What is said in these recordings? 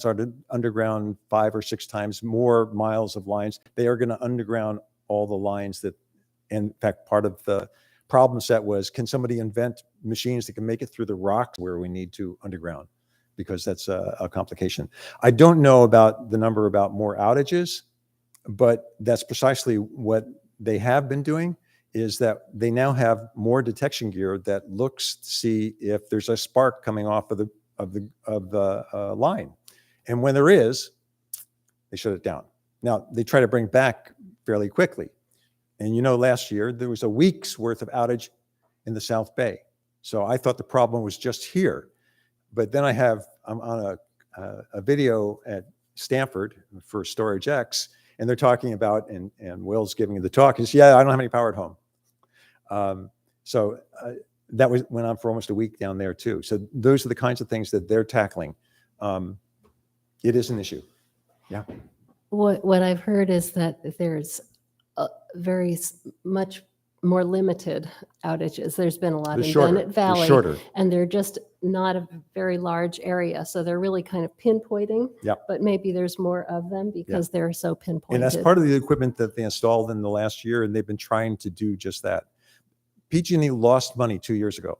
started underground 5 or 6 times more miles of lines. They are going to underground all the lines that, in fact, part of the problem set was, can somebody invent machines that can make it through the rocks where we need to underground? Because that's a complication. I don't know about the number about more outages, but that's precisely what they have been doing, is that they now have more detection gear that looks to see if there's a spark coming off of the line. And when there is, they shut it down. Now, they try to bring back fairly quickly. And last year, there was a week's worth of outage in the South Bay. So I thought the problem was just here. But then I'm on a video at Stanford for Storage X, and they're talking about, and Will's giving the talk, is, I don't have any power at home. So that went on for almost a week down there too. So those are the kinds of things that they're tackling. It is an issue. Yeah. What I've heard is that there's very much more limited outages. There's been a lot in Bennett Valley, shorter. And they're just not a very large area. So they're really kind of pinpointing, but maybe there's more of them because they're so pinpointed. And that's part of the equipment that they installed in the last year, and they've been trying to do just that. PG&E lost money 2 years ago.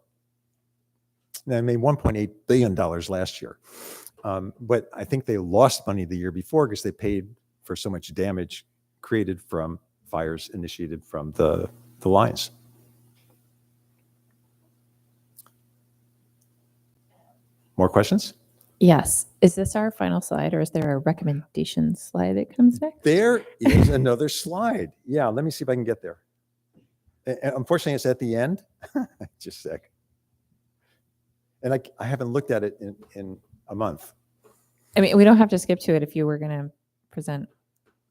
They made $1.8 billion last year. But I think they lost money the year before because they paid for so much damage created from fires initiated from the lines. More questions? Yes. Is this our final slide, or is there a recommendation slide that comes next? There is another slide. Yeah, let me see if I can get there. Unfortunately, it's at the end. Just a sec. And I haven't looked at it in a month. I mean, we don't have to skip to it if you were going to present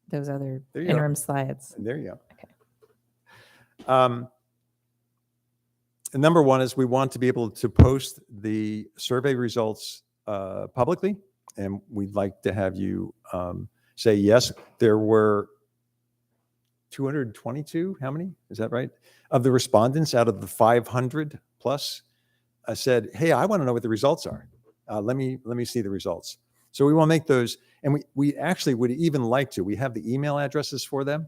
those other interim go. slides. There you go. Okay. Number one is we want to be able to post the survey results publicly, and we'd like to have you say yes. There were 222, how many? Is that right? Of the respondents out of the 500 plus said, hey, I want to know what the results are. Let me see the results. So we want to make those, and we actually would even like to, we have the email addresses for them.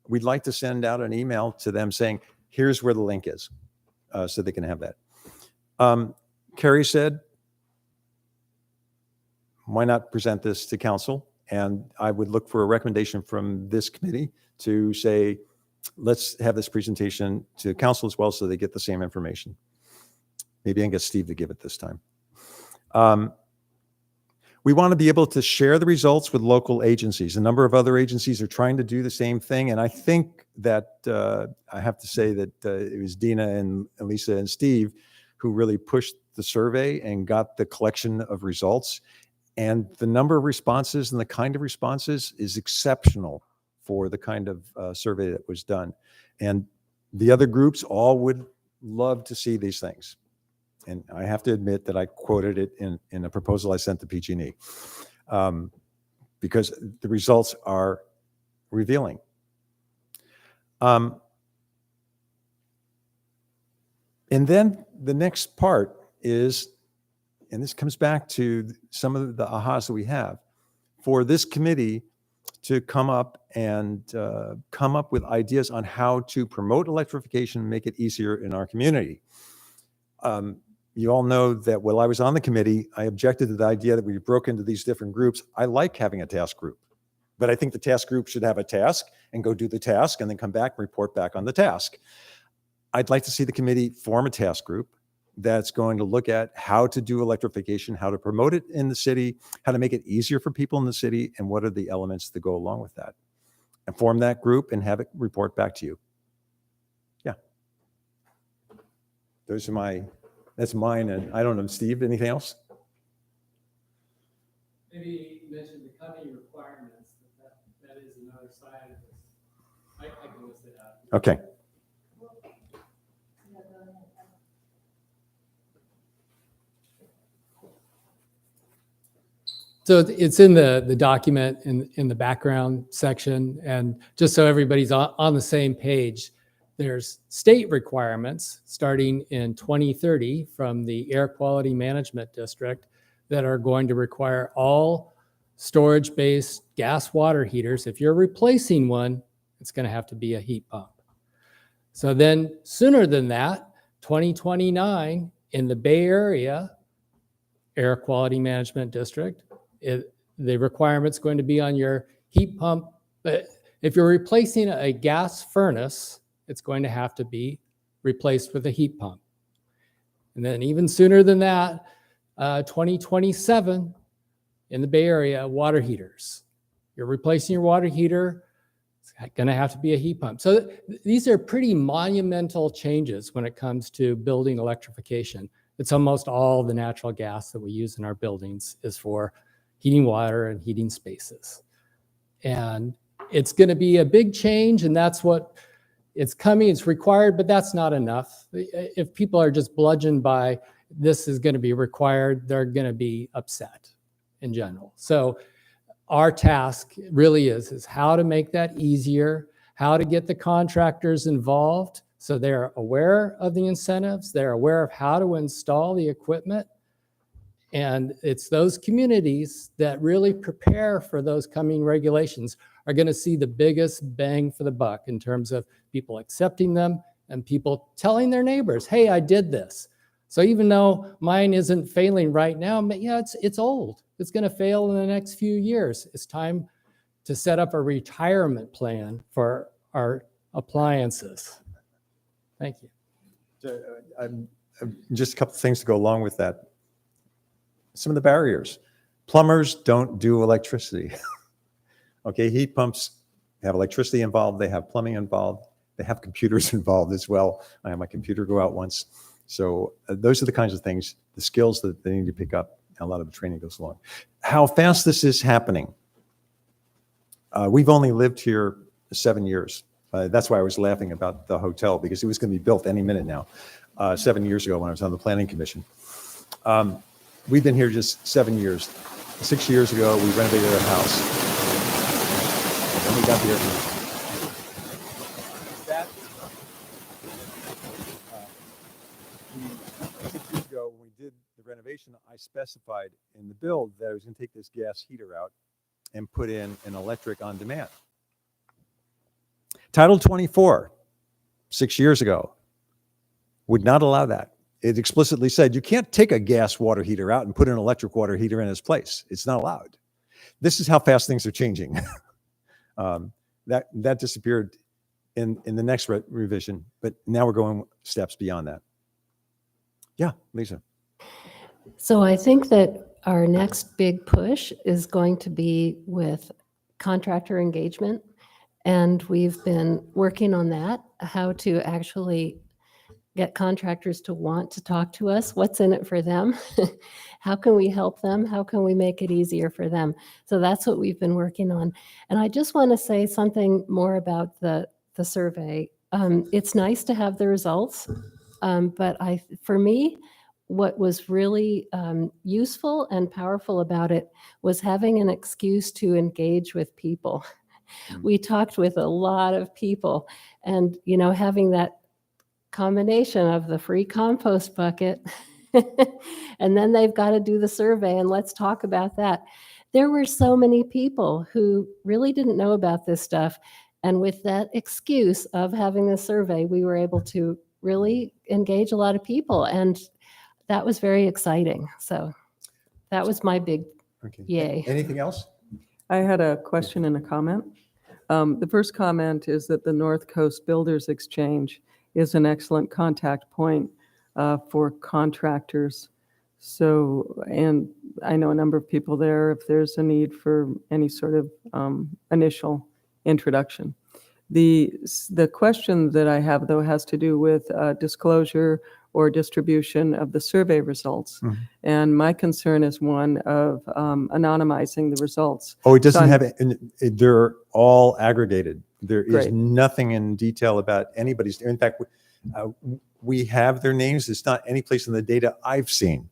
We'd like to send out an email to them saying, here's where the link is, so they can have that. Carrie said, why not present this to council? And I would look for a recommendation from this committee to say, let's have this presentation to council as well so they get the same information. Maybe I can get Steve to give it this time. We want to be able to share the results with local agencies. A number of other agencies are trying to do the same thing. And I think that I have to say that it was Dina and Lisa and Steve who really pushed the survey and got the collection of results. And the number of responses and the kind of responses is exceptional for the kind of survey that was done. And the other groups all would love to see these things. And I have to admit that I quoted it in a proposal I sent to PG&E because the results are revealing. And then the next part is, and this comes back to some of the ahas that we have, for this committee to come up with ideas on how to promote electrification and make it easier in our community. You all know that while I was on the committee, I objected to the idea that we broke into these different groups. I like having a task group, but I think the task group should have a task and go do the task and then come back and report back on the task. I'd like to see the committee form a task group that's going to look at how to do electrification, how to promote it in the city, how to make it easier for people in the city, and what are the elements that go along with that. And form that group and have it report back to you. Yeah. That's mine, and I don't know, Steve, anything else? Maybe you mentioned the cutting requirements. That is another side of this. I can list it out. Okay. So it's in the document in the background section, and just so everybody's on the same page, there's state requirements starting in 2030 from the Air Quality Management District that are going to require all storage-based gas water heaters. If you're replacing one, it's going to have to be a heat pump. So then sooner than that, 2029 in the Bay Area Air Quality Management District, the requirement's going to be on your heat pump. But if you're replacing a gas furnace, it's going to have to be replaced with a heat pump. And then even sooner than that, 2027 in the Bay Area, water heaters. You're replacing your water heater, it's going to have to be a heat pump. So these are pretty monumental changes when it comes to building electrification. It's almost all the natural gas that we use in our buildings is for heating water and heating spaces. And it's going to be a big change, and that's what it's coming, it's required, but that's not enough. If people are just bludgeoned by this is going to be required, they're going to be upset in general. So our task really is how to make that easier, how to get the contractors involved so they're aware of the incentives, they're aware of how to install the equipment. And it's those communities that really prepare for those coming regulations are going to see the biggest bang for the buck in terms of people accepting them and people telling their neighbors, hey, I did this. So even though mine isn't failing right now, but yeah, it's old. It's going to fail in the next few years. It's time to set up a retirement plan for our appliances. Thank you. Just a couple of things to go along with that. Some of the barriers. Plumbers don't do electricity. Okay, heat pumps have electricity involved, they have plumbing involved, they have computers involved as well. I had my computer go out once. So those are the kinds of things, the skills that they need to pick up, and a lot of the training goes along. How fast this is happening. We've only lived here 7 years. That's why I was laughing about the hotel, because it was going to be built any minute now, 7 years ago when I was on the Planning Commission. We've been here just 7 years. 6 years ago, we renovated our house. And we got the air conditioning. That, 6 years ago, when we did the renovation, I specified in the build that I was going to take this gas heater out and put in an electric on demand. Title 24, 6 years ago, would not allow that. It explicitly said you can't take a gas water heater out and put an electric water heater in its place. It's not allowed. This is how fast things are changing. That disappeared in the next revision, but now we're going steps beyond that. Yeah, Lisa. So I think that our next big push is going to be with contractor engagement. And we've been working on that, how to actually get contractors to want to talk to us. What's in it for them? How can we help them? How can we make it easier for them? So that's what we've been working on. And I just want to say something more about the survey. It's nice to have the results, but for me, what was really useful and powerful about it was having an excuse to engage with people. We talked with a lot of people, and having that combination of the free compost bucket and then they've got to do the survey, and let's talk about that. There were so many people who really didn't know about this stuff, and with that excuse of having the survey, we were able to really engage a lot of people, and that was very exciting. So that was my big yay. Anything else? I had a question and a comment. The first comment is that the North Coast Builders Exchange is an excellent contact point for contractors. So, and I know a number of people there if there's a need for any sort of initial introduction. The question that I have, though, has to do with disclosure or distribution of the survey results. Mm-hmm. And my concern is one of anonymizing the results. Oh, it doesn't have it. They're all aggregated. There is nothing in detail about anybody's. In fact, we have their names. It's not any place in the data I've seen.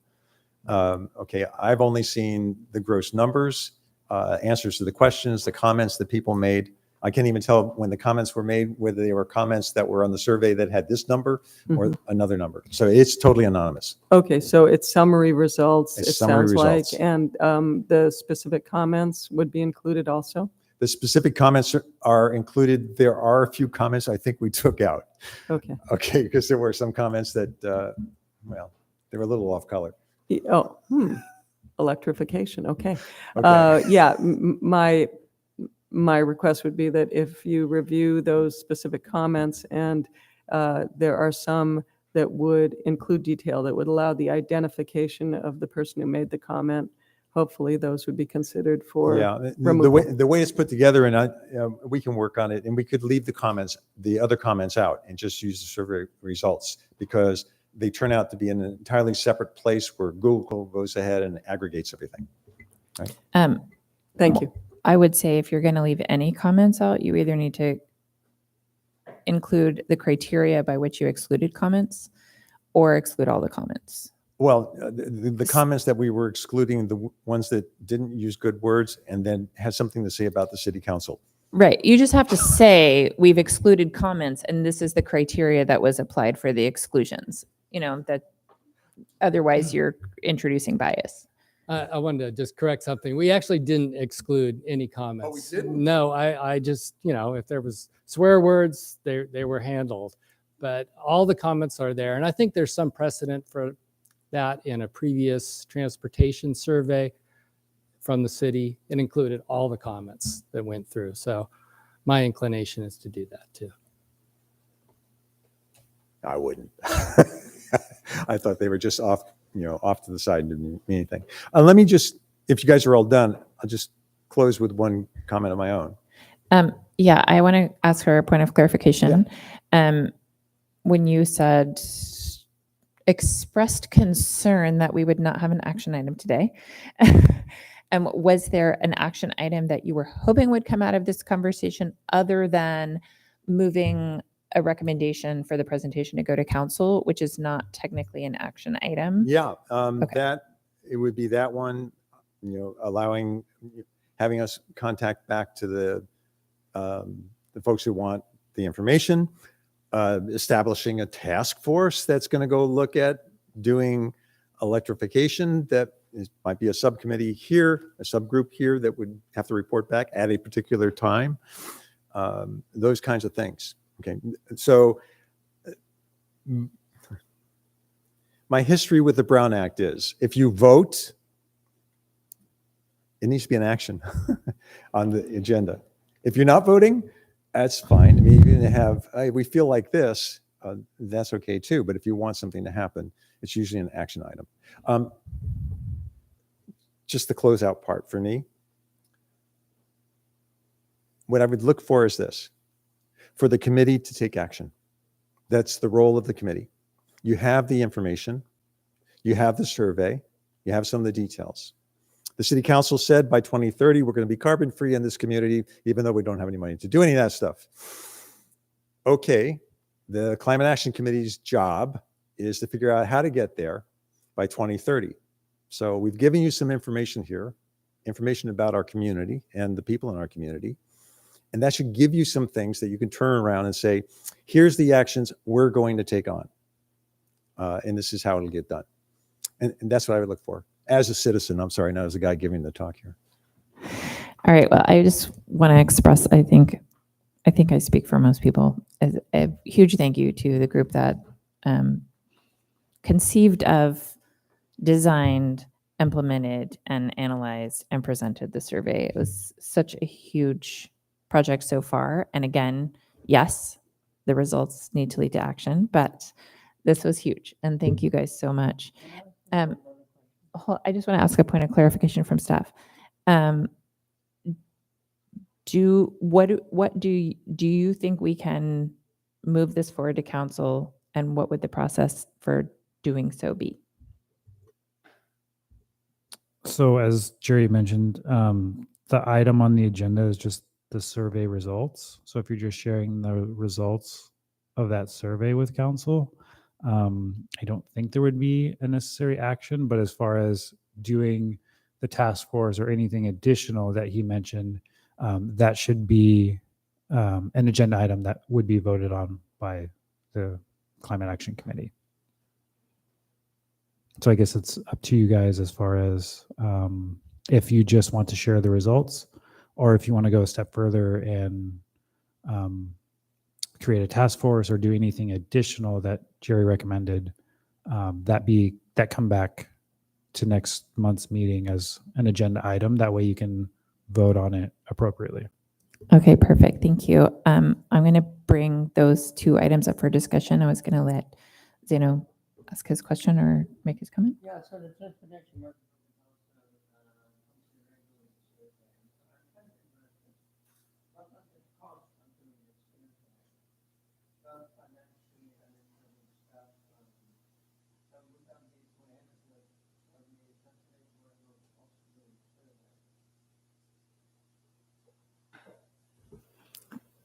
Okay, I've only seen the gross numbers, answers to the questions, the comments that people made. I can't even tell when the comments were made, whether they were comments that were on the survey that had this number or another number. So it's totally anonymous. Okay, so it's summary results, It's it summary sounds like, results. and the specific comments would be included also? The specific comments are included. There are a few comments I think we took out. Okay. Okay, because there were some comments that, well, they were a little off color. Oh, electrification, okay. Okay. Yeah, my request would be that if you review those specific comments, and there are some that would include detail that would allow the identification of the person who made the comment, hopefully those would be considered for Yeah, removal. the way it's put together, and we can work on it, and we could leave the other comments out and just use the survey results, because they turn out to be in an entirely separate place where Google goes ahead and aggregates everything. Thank you. I would say if you're going to leave any comments out, you either need to include the criteria by which you excluded comments or exclude all the comments. Well, the comments that we were excluding, the ones that didn't use good words and then had something to say about the city council. Right. You just have to say we've excluded comments and this is the criteria that was applied for the exclusions. You know, that otherwise you're introducing bias. I wanted to just correct something. We actually didn't exclude any comments. didn't? No, I just, if there was swear words, they were handled. But all the comments are there. And I think there's some precedent for that in a previous transportation survey from the city. It included all the comments that went through. So my inclination is to do that too. I wouldn't. I thought they were just off to the side and didn't mean anything. Let me just, if you guys are all done, I'll just close with one comment of my own. Yeah, I want to ask her a point of clarification. When you said expressed concern that we would not have an action item today, was there an action item that you were hoping would come out of this conversation other than moving a recommendation for the presentation to go to council, which is not technically an action item? Yeah, Okay. that it would be that one, having us contact back to the folks who want the information, establishing a task force that's going to go look at doing electrification. That might be a subcommittee here, a subgroup here that would have to report back at a particular time. Those kinds of things. Okay, so my history with the Brown Act is if you vote, it needs to be an action on the agenda. If you're not voting, that's fine. I mean, you're going to have, we feel like this, that's okay too. But if you want something to happen, it's usually an action item. Just the closeout part for me. What I would look for is this. For the committee to take action. That's the role of the committee. You have the information, you have the survey, you have some of the details. The city council said by 2030, we're going to be carbon free in this community, even though we don't have any money to do any of that stuff. Okay, the Climate Action Committee's job is to figure out how to get there by 2030. So we've given you some information here, information about our community and the people in our community. And that should give you some things that you can turn around and say, here's the actions we're going to take on. And this is how it'll get done. And that's what I would look for as a citizen. I'm sorry, not as a guy giving the talk here. All right. Well, I just want to express, I think I speak for most people, a huge thank you to the group that conceived of, designed, implemented, and analyzed and presented the survey. It was such a huge project so far. And again, yes, the results need to lead to action, but this was huge. And thank you guys so much. I just want to ask a point of clarification from staff. Do you think we can move this forward to council, and what would the process for doing so be? So as Jerry mentioned, the item on the agenda is just the survey results. So if you're just sharing the results of that survey with council, I don't think there would be a necessary action, but as far as doing the task force or anything additional that he mentioned, that should be an agenda item that would be voted on by the Climate Action Committee. So I guess it's up to you guys as far as if you just want to share the results, or if you want to go a step further and create a task force or do anything additional that Jerry recommended, that come back to next month's meeting as an agenda item. That way you can vote on it appropriately. Okay, perfect. Thank you. I'm going to bring those two items up for discussion. I was going to let Zeno ask his question or make his comment. Yeah, so the transportation work.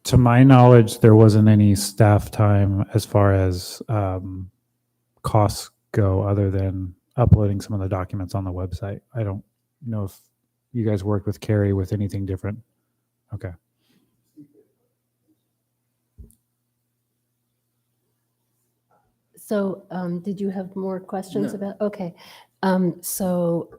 To my knowledge, there wasn't any staff time as far as costs go, other than uploading some of the documents on the website. I don't know if you guys worked with Carrie with anything different. Okay. So did you have more questions about? Okay. So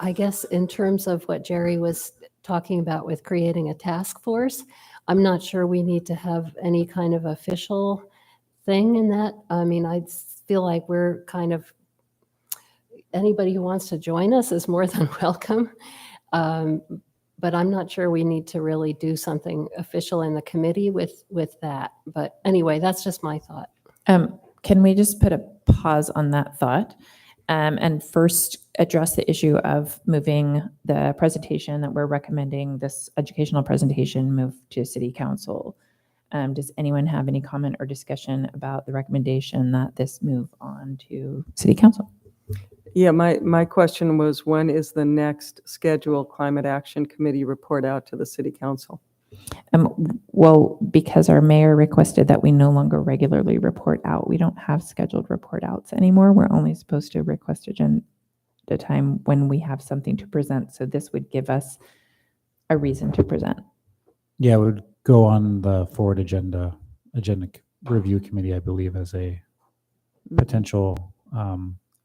I guess in terms of what Jerry was talking about with creating a task force, I'm not sure we need to have any kind of official thing in that. I mean, I feel like we're kind of, anybody who wants to join us is more than welcome. But I'm not sure we need to really do something official in the committee with that. But anyway, that's just my thought. Can we just put a pause on that thought and first address the issue of moving the presentation that we're recommending, this educational presentation, move to City Council? Does anyone have any comment or discussion about the recommendation that this move on to City Council? Yeah, my question was, when is the next scheduled Climate Action Committee report out to the City Council? Well, because our mayor requested that we no longer regularly report out, we don't have scheduled report outs anymore. We're only supposed to request agenda time when we have something to present. So this would give us a reason to present. Yeah, it would go on the forward agenda review committee, I believe, as a potential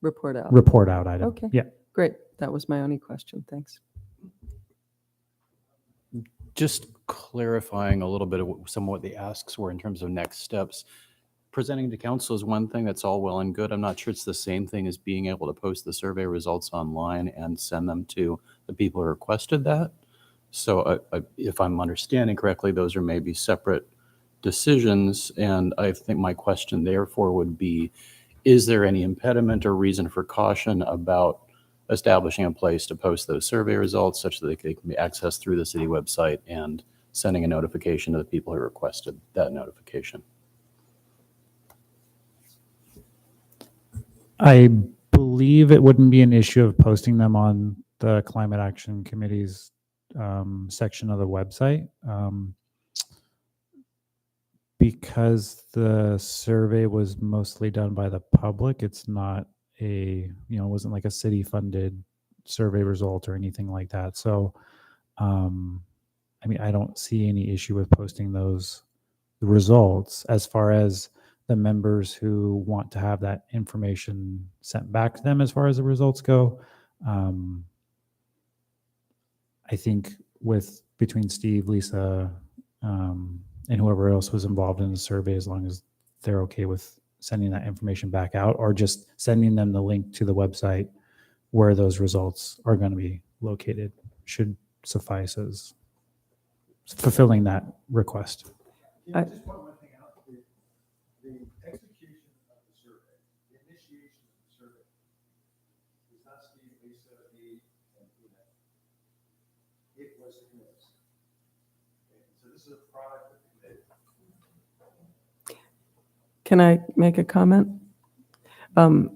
Report out. report out item. Okay. Yeah. Great. That was my only question. Thanks. Just clarifying a little bit of some of what the asks were in terms of next steps. Presenting to council is one thing, that's all well and good. I'm not sure it's the same thing as being able to post the survey results online and send them to the people who requested that. So if I'm understanding correctly, those are maybe separate decisions. And I think my question therefore would be, is there any impediment or reason for caution about establishing a place to post those survey results such that they can be accessed through the city website and sending a notification to the people who requested that notification? I believe it wouldn't be an issue of posting them on the Climate Action Committee's section of the website. Because the survey was mostly done by the public, it's not it wasn't like a city funded survey result or anything like that. So, I mean, I don't see any issue with posting the results. As far as the members who want to have that information sent back to them as far as the results go, I think between Steve, Lisa, and whoever else was involved in the survey, as long as they're okay with sending that information back out or just sending them the link to the website where those results are going to be located, should suffice as fulfilling that request. I- Just point one thing out. The execution of the survey, the initiation of the survey, is not Steve, Lisa, me, and Ina. It was the committee. Okay, so this is a product of the committee. Can I make a comment?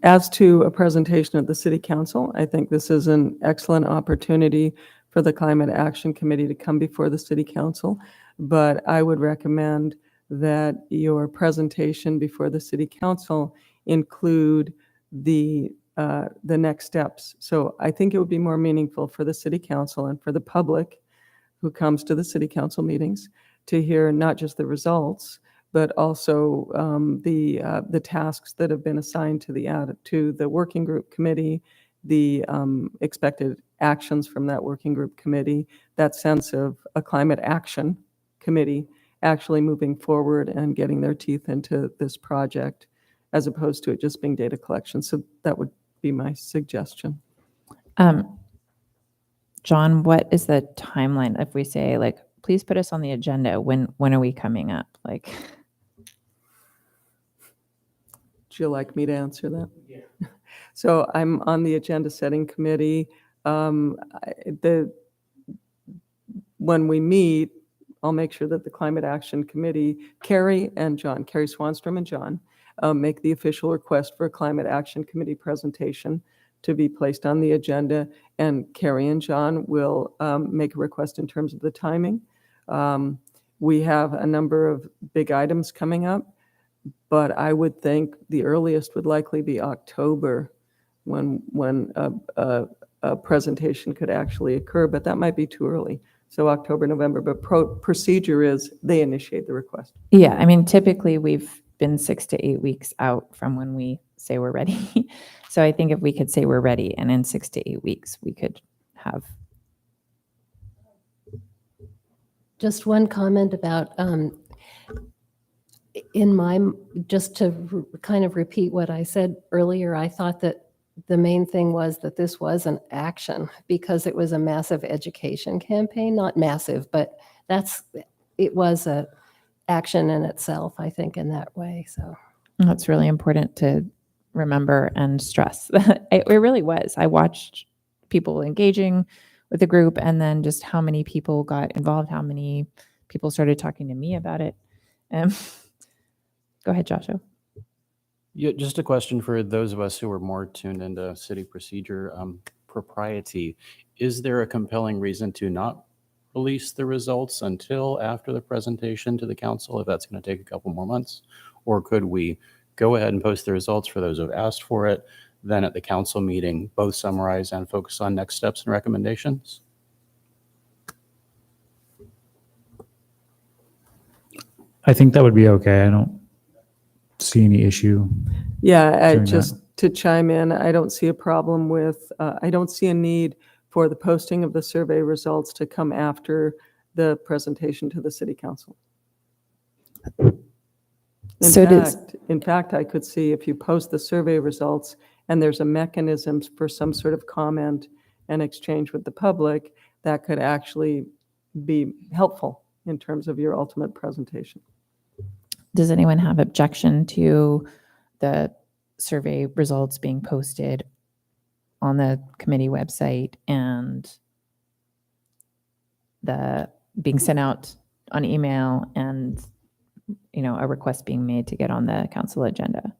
As to a presentation at the City Council, I think this is an excellent opportunity for the Climate Action Committee to come before the City Council. But I would recommend that your presentation before the City Council include the next steps. So I think it would be more meaningful for the City Council and for the public who comes to the City Council meetings to hear not just the results, but also the tasks that have been assigned to the working group committee, the expected actions from that working group committee, that sense of a climate action committee actually moving forward and getting their teeth into this project, as opposed to it just being data collection. So that would be my suggestion. John, what is the timeline if we say, like, please put us on the agenda? When are we coming up? Like, Would you like me to answer that? Yeah. So I'm on the agenda setting committee. When we meet, I'll make sure that the Climate Action Committee, Carrie Swanstrom and John, make the official request for a Climate Action Committee presentation to be placed on the agenda, and Carrie and John will make a request in terms of the timing. We have a number of big items coming up, but I would think the earliest would likely be October when a presentation could actually occur, but that might be too early. So October, November, but procedure is they initiate the request. yeah, I mean, typically we've been 6 to 8 weeks out from when we say we're ready. So I think if we could say we're ready, and in 6 to 8 weeks, we could have. Just one comment about, just to kind of repeat what I said earlier, I thought that the main thing was that this was an action because it was a massive education campaign, not massive, but it was a action in itself, I think, in that way. So That's really important to remember and stress. It really was. I watched people engaging with the group, and then just how many people got involved, how many people started talking to me about it. Go ahead, Joshua. Yeah, just a question for those of us who are more tuned into city procedure propriety. Is there a compelling reason to not release the results until after the presentation to the council, if that's going to take a couple more months? Or could we go ahead and post the results for those who have asked for it, then at the council meeting, both summarize and focus on next steps and recommendations? I think that would be okay. I don't see any issue. Yeah, Doing just to chime in, I don't see a problem with, I don't see a need for the posting of the survey results to come after the presentation to the city council. In fact, I could see if you post the survey results and there's a mechanism for some sort of comment and exchange with the public, that could actually be helpful in terms of your ultimate presentation. Does anyone have objection to the survey results being posted on the committee website and the being sent out on email, and a request being made to get on the council agenda?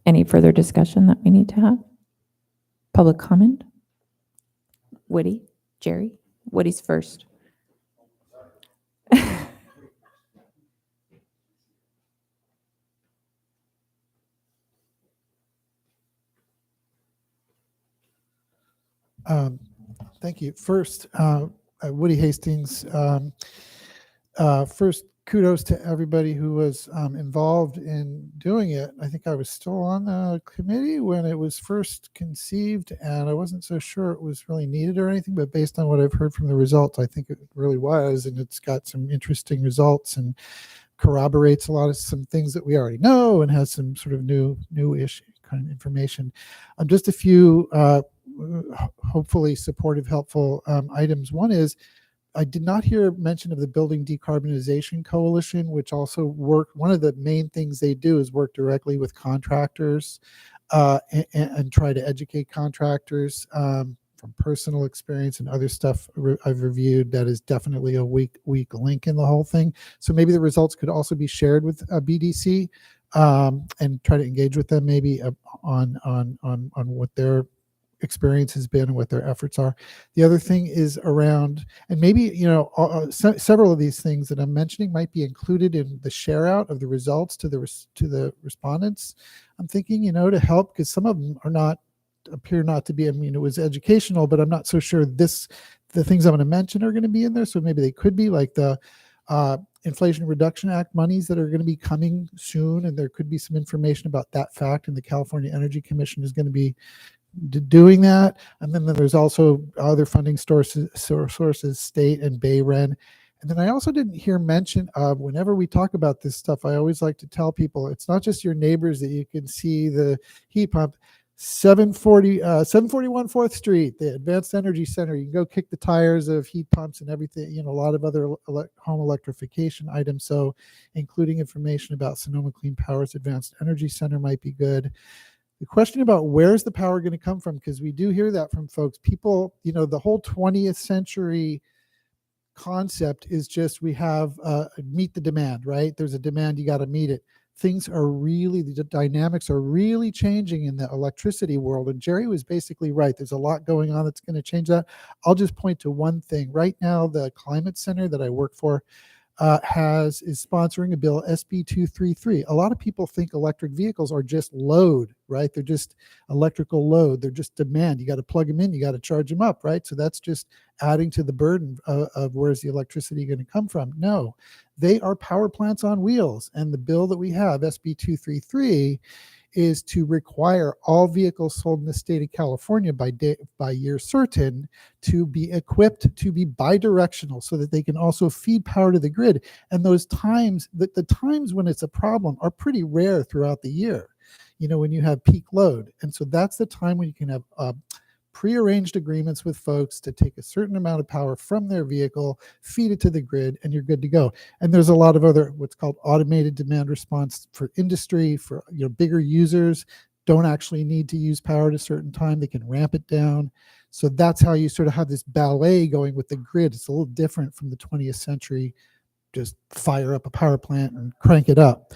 Any further discussion that we need to have? Public comment? Woody? Jerry? Woody's first. Thank you. First, Woody Hastings. First, kudos to everybody who was involved in doing it. I think I was still on the committee when it was first conceived, and I wasn't so sure it was really needed or anything, but based on what I've heard from the results, I think it really was, and it's got some interesting results and corroborates some things that we already know, and has some sort of new-ish kind of information. Just a few hopefully supportive, helpful items. One is, I did not hear mention of the Building Decarbonization Coalition, which also one of the main things they do is work directly with contractors and try to educate contractors from personal experience and other stuff I've reviewed. That is definitely a weak link in the whole thing. So maybe the results could also be shared with BDC and try to engage with them maybe on what their experience has been and what their efforts are. The other thing is around, and maybe several of these things that I'm mentioning might be included in the share out of the results to the respondents. I'm thinking to help, because some of them are not appear not to be. I mean, it was educational, but I'm not so sure the things I'm going to mention are going to be in there. So maybe they could be like the Inflation Reduction Act monies that are going to be coming soon. And there could be some information about that fact. And the California Energy Commission is going to be doing that. And then there's also other funding sources, state and BayREN. And then I also didn't hear mention of, whenever we talk about this stuff, I always like to tell people, it's not just your neighbors that you can see the heat pump. 741 4th Street, the Advanced Energy Center. You can go kick the tires of heat pumps and everything, you know, a lot of other home electrification items. So including information about Sonoma Clean Power's Advanced Energy Center might be good. The question about where's the power going to come from, because we do hear that from folks. People, you know, the whole 20th century concept is just we have meet the demand, right? There's a demand, you got to meet it. Things are really, the dynamics are really changing in the electricity world. And Jerry was basically right. There's a lot going on that's going to change that. I'll just point to one thing. Right now, the Climate Center that I work for is sponsoring a bill, SB 233. A lot of people think electric vehicles are just load, right? They're just electrical load. They're just demand. You got to plug them in. You got to charge them up, right? So that's just adding to the burden of where's the electricity going to come from? No, they are power plants on wheels. And the bill that we have, SB 233, is to require all vehicles sold in the state of California by year certain to be equipped to be bidirectional so that they can also feed power to the grid. And those times, the times when it's a problem are pretty rare throughout the year, you know, when you have peak load. And so that's the time when you can have prearranged agreements with folks to take a certain amount of power from their vehicle, feed it to the grid, and you're good to go. And there's a lot of other what's called automated demand response for industry, for, you know, bigger users don't actually need to use power at a certain time. They can ramp it down. So that's how you sort of have this ballet going with the grid. It's a little different from the 20th century, just fire up a power plant and crank it up.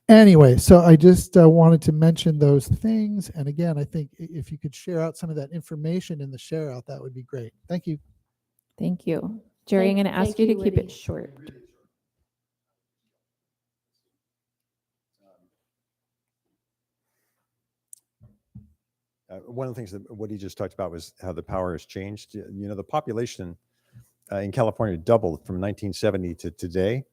Anyway, so I just wanted to mention those things. And again, I think if you could share out some of that information in the share out, that would be great. Thank you. Thank you. Jerry, I'm going to ask thank you to you, keep Woody. it short. One of the things that what he just talked about was how the power has changed. You know, the population in California doubled from 1970 to today,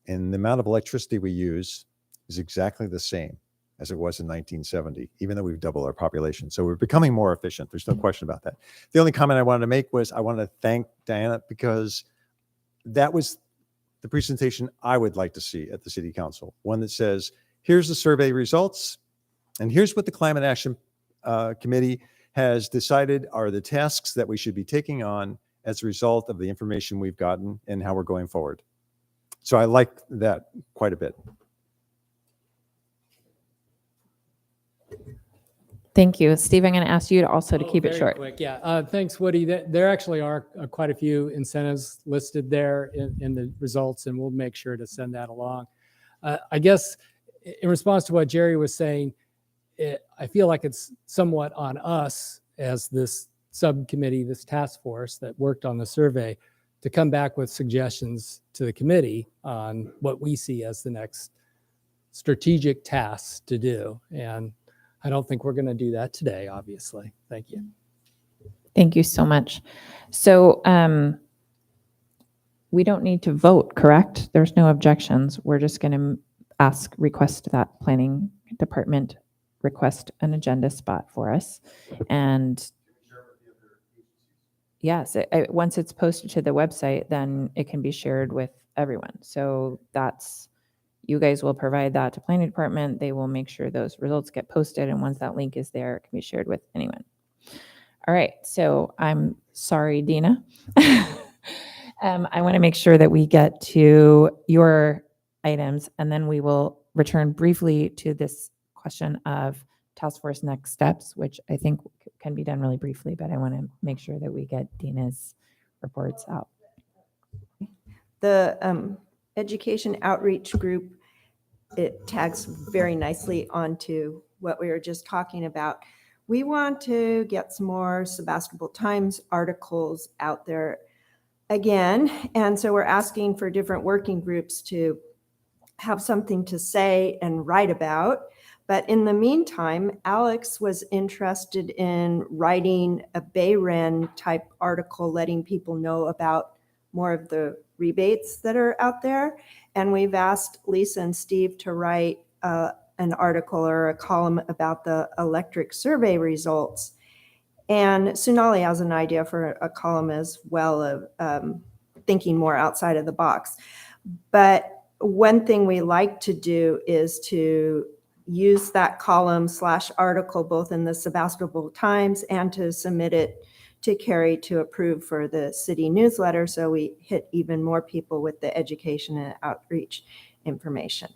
and the amount of electricity we use is exactly the same as it was in 1970, even though we've doubled our population. So we're becoming more efficient. There's no question about that. The only comment I wanted to make was I wanted to thank Diana, because that was the presentation I would like to see at the City Council. One that says, here's the survey results, and here's what the Climate Action Committee has decided are the tasks that we should be taking on as a result of the information we've gotten and how we're going forward. So I like that quite a bit. Thank you. Steve, I'm going to ask you to also to keep it Very short. quick, yeah. Thanks, Woody. There actually are quite a few incentives listed there in the results, and we'll make sure to send that along. I guess in response to what Jerry was saying, I feel like it's somewhat on us as this subcommittee, this task force that worked on the survey, to come back with suggestions to the committee on what we see as the next strategic tasks to do. And I don't think we're going to do that today, obviously. Thank you. Thank you so much. So we don't need to vote, correct? There's no objections. We're just going to request that planning department request an agenda spot for us. And yes, once it's posted to the website, then it can be shared with everyone. So that's, you guys will provide that to planning department. They will make sure those results get posted. And once that link is there, it can be shared with anyone. All right. So I'm sorry, Dina. I want to make sure that we get to your items, and then we will return briefly to this question of task force next steps, which I think can be done really briefly, but I want to make sure that we get Dina's reports out. The education outreach group, it tags very nicely onto what we were just talking about. We want to get some more Sebastopol Times articles out there again. And so we're asking for different working groups to have something to say and write about. But in the meantime, Alex was interested in writing a BayREN type article, letting people know about more of the rebates that are out there. And we've asked Lisa and Steve to write an article or a column about the electric survey results. And Sonali has an idea for a column as well of thinking more outside of the box. But one thing we like to do is to use that column / article both in the Sebastopol Times and to submit it to Carrie to approve for the city newsletter, so we hit even more people with the education and outreach information.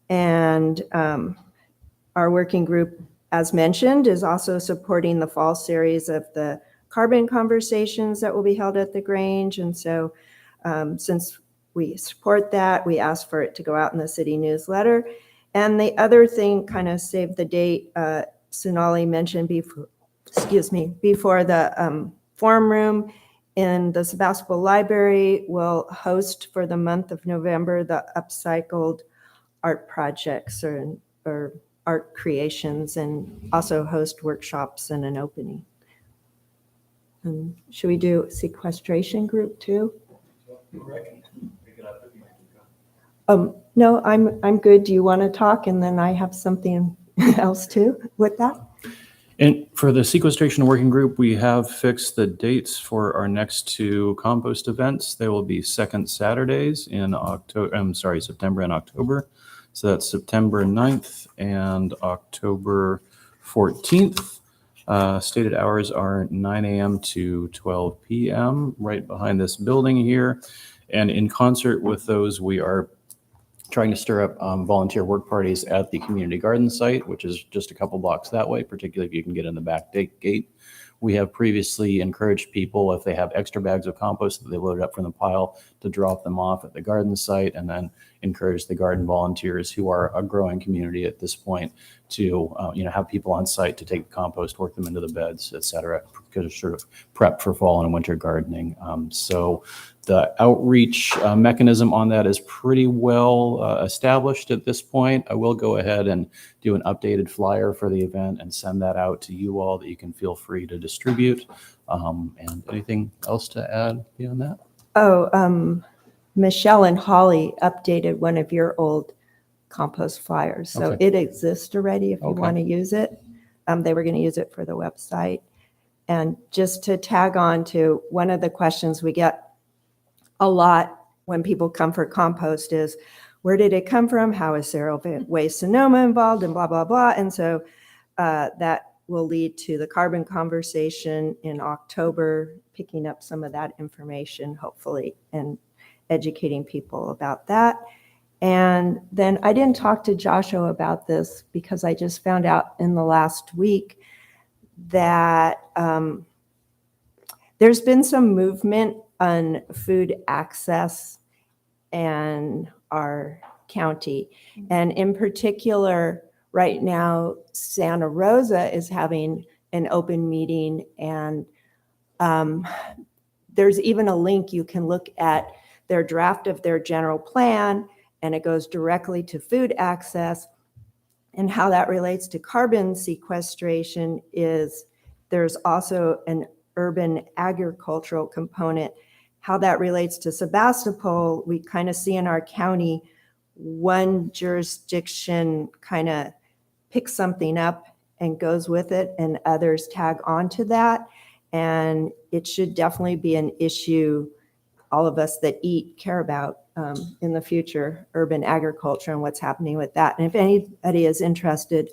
And our working group, as mentioned, is also supporting the fall series of the carbon conversations that will be held at the Grange. And so since we support that, we asked for it to go out in the city newsletter. And the other thing, kind of save the date, Sonali mentioned before the forum room in the Sebastopol Library will host for the month of November the upcycled art projects or art creations, and also host workshops and an opening. And should we do sequestration group too? No, I'm good. Do you want to talk? And then I have something else too with that. And for the sequestration working group, we have fixed the dates for our next two compost events. They will be second Saturdays in September and October. So that's September 9th and October 14th. Stated hours are 9 a.m. to 12 p.m. right behind this building here. And in concert with those, we are trying to stir up volunteer work parties at the community garden site, which is just a couple blocks that way, particularly if you can get in the back gate. We have previously encouraged people, if they have extra bags of compost that they loaded up from the pile, to drop them off at the garden site, and then encourage the garden volunteers, who are a growing community at this point, to have people on site to take the compost, work them into the beds, et cetera, because it's sort of prep for fall and winter gardening. So the outreach mechanism on that is pretty well established at this point. I will go ahead and do an updated flyer for the event and send that out to you all that you can feel free to distribute. And anything else to add beyond that? Michelle and Holly updated one of your old compost flyers. So Okay. it exists already if you Okay. want to use it. They were going to use it for the website. And just to tag on to one of the questions we get a lot when people come for compost is, where did it come from? How is Zero Waste Sonoma involved, and blah, blah, blah. And so that will lead to the carbon conversation in October, picking up some of that information, hopefully, and educating people about that. And then I didn't talk to Joshua about this because I just found out in the last week that there's been some movement on food access in our county. And in particular, right now, Santa Rosa is having an open meeting, and there's even a link you can look at their draft of their general plan, and it goes directly to food access. And how that relates to carbon sequestration is there's also an urban agricultural component. How that relates to Sebastopol, we kind of see in our county, one jurisdiction kind of picks something up and goes with it, and others tag onto that. And it should definitely be an issue all of us that eat care about in the future, urban agriculture and what's happening with that. And if anybody is interested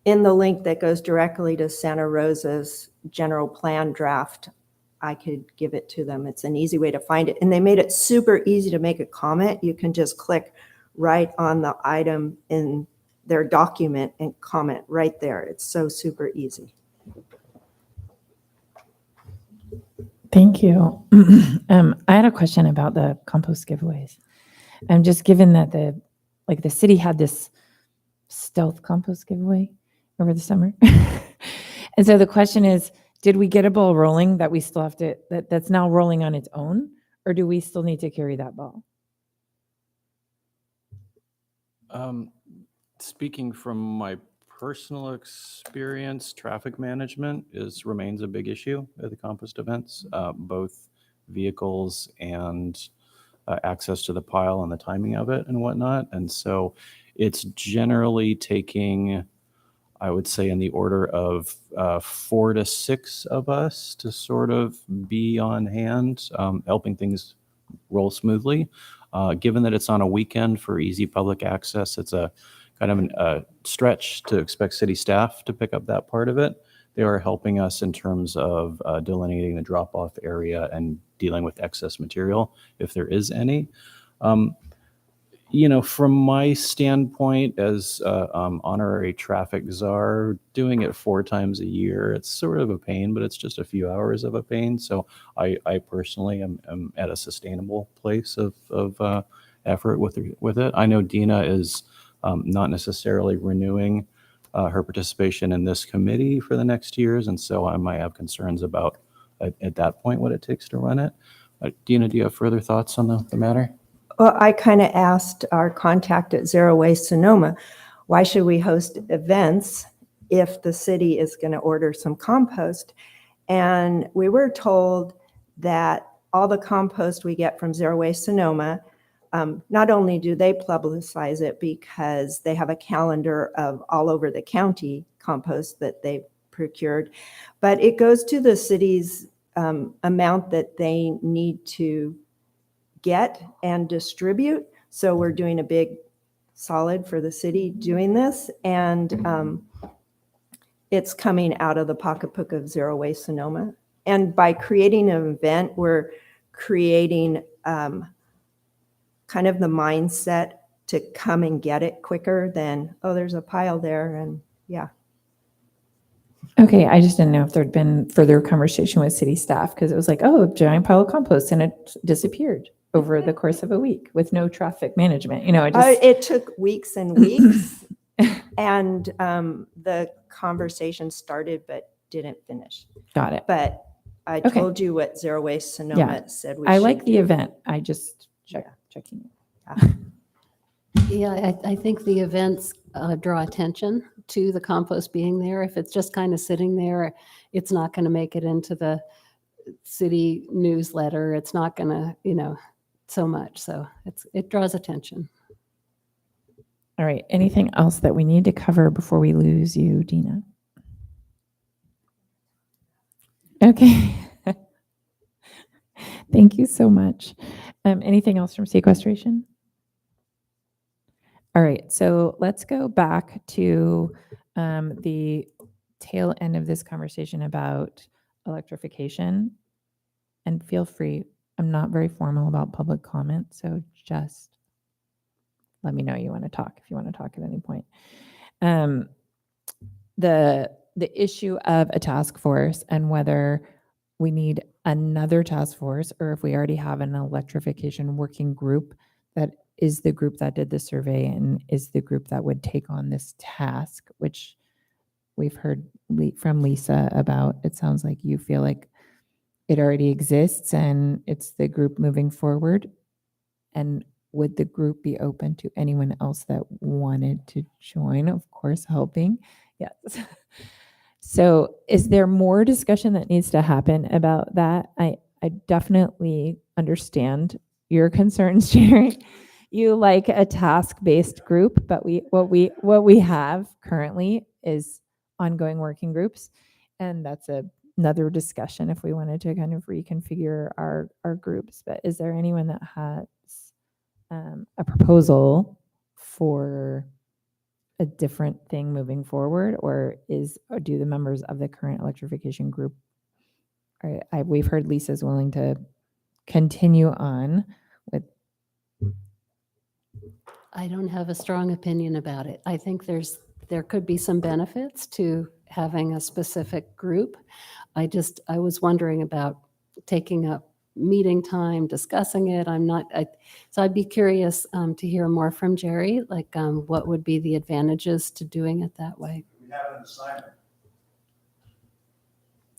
in the link that goes directly to Santa Rosa's general plan draft, I could give it to them. It's an easy way to find it. And they made it super easy to make a comment. You can just click right on the item in their document and comment right there. It's so super easy. Thank you. I had a question about the compost giveaways. Just given that the city had this stealth compost giveaway over the summer. And so the question is, did we get a ball rolling that we still have to, that's now rolling on its own, or do we still need to carry that ball? Speaking from my personal experience, traffic management remains a big issue at the compost events, both vehicles and access to the pile and the timing of it and whatnot. And so it's generally taking, I would say, in the order of 4 to 6 of us to sort of be on hand, helping things roll smoothly. Given that it's on a weekend for easy public access, it's a kind of a stretch to expect city staff to pick up that part of it. They are helping us in terms of delineating the drop-off area and dealing with excess material, if there is any. From my standpoint as honorary traffic czar, doing it 4 times a year, it's sort of a pain, but it's just a few hours of a pain. So I personally am at a sustainable place of effort with it. I know Dina is not necessarily renewing her participation in this committee for the next years, and so I might have concerns about at that point what it takes to run it. Dina, do you have further thoughts on the matter? Well, I kind of asked our contact at Zero Waste Sonoma, why should we host events if the city is going to order some compost? And we were told that all the compost we get from Zero Waste Sonoma, not only do they publicize it because they have a calendar of all over the county compost that they've procured, but it goes to the city's amount that they need to get and distribute. So we're doing a big solid for the city doing this. And it's coming out of the pocketbook of Zero Waste Sonoma. And by creating an event, we're creating kind of the mindset to come and get it quicker than, oh, there's a pile there. And yeah. Okay, I just didn't know if there'd been further conversation with city staff because it was like, oh, a giant pile of compost and it disappeared over the course of a week with no traffic management. It took weeks and weeks, and the conversation started but didn't finish. Got it. But I Okay. told you what Zero Waste Sonoma said we I should like the do. event. I just checking. Yeah, I think the events draw attention to the compost being there. If it's just kind of sitting there, it's not going to make it into the city newsletter. It's not going to, so much. So it draws attention. All right. Anything else that we need to cover before we lose you, Dina? Okay. Thank you so much. Anything else from sequestration? All right. So let's go back to the tail end of this conversation about electrification. And feel free, I'm not very formal about public comment, so just let me know you want to talk if you want to talk at any point. The issue of a task force and whether we need another task force or if we already have an electrification working group that is the group that did the survey and is the group that would take on this task, which we've heard from Lisa about. It sounds like you feel like it already exists and it's the group moving forward. And would the group be open to anyone else that wanted to join? Of course, helping. Yes. So is there more discussion that needs to happen about that? I definitely understand your concerns, Jerry. You like a task-based group, but what we have currently is ongoing working groups, and that's another discussion if we wanted to kind of reconfigure our groups. But is there anyone that has a proposal for a different thing moving forward, or do the members of the current electrification group? We've heard Lisa's willing to continue on with. I don't have a strong opinion about it. I think there could be some benefits to having a specific group. I was wondering about taking up meeting time, discussing it. So I'd be curious to hear more from Jerry, like what would be the advantages to doing it that way? We have an assignment.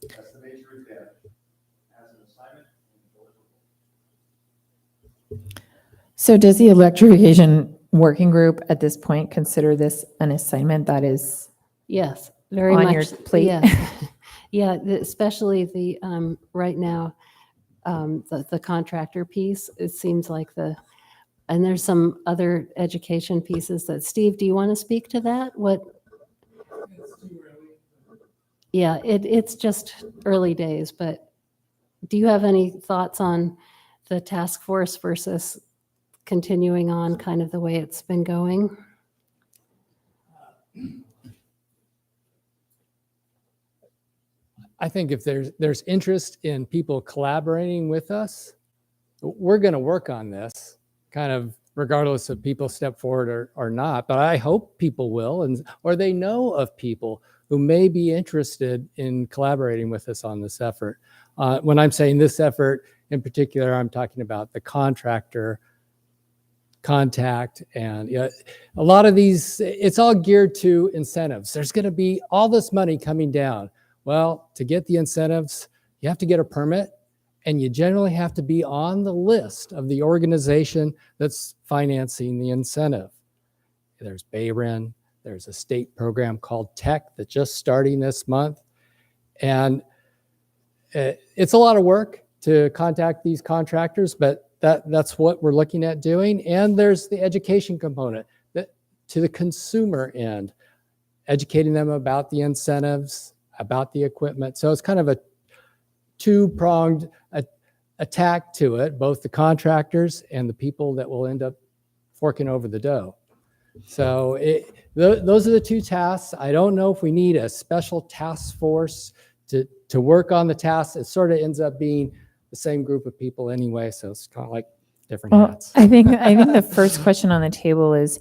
That's the major advantage. As an assignment and deliverable. So does the electrification working group at this point consider this an assignment that is Yes, very on much. your plate? Yes. Yeah, especially the, right now, the contractor piece, it seems like and there's some other education pieces that, Steve, do you want to speak to that? Yeah, it's just early days, but do you have any thoughts on the task force versus continuing on kind of the way it's been going? I think if there's interest in people collaborating with us, we're going to work on this kind of regardless if people step forward or not. But I hope people will, or they know of people who may be interested in collaborating with us on this effort. When I'm saying this effort in particular, I'm talking about the contractor contact, and a lot of these, it's all geared to incentives. There's going to be all this money coming down. Well, to get the incentives, you have to get a permit, and you generally have to be on the list of the organization that's financing the incentive. There's BayREN, there's a state program called TEC that's just starting this month. And it's a lot of work to contact these contractors, but that's what we're looking at doing. And there's the education component that to the consumer end, educating them about the incentives, about the equipment. So it's kind of a two-pronged attack to it, both the contractors and the people that will end up forking over the dough. So those are the two tasks. I don't know if we need a special task force to work on the tasks. It sort of ends up being the same group of people anyway, so it's kind of like different Well, hats. I think the first question on the table is,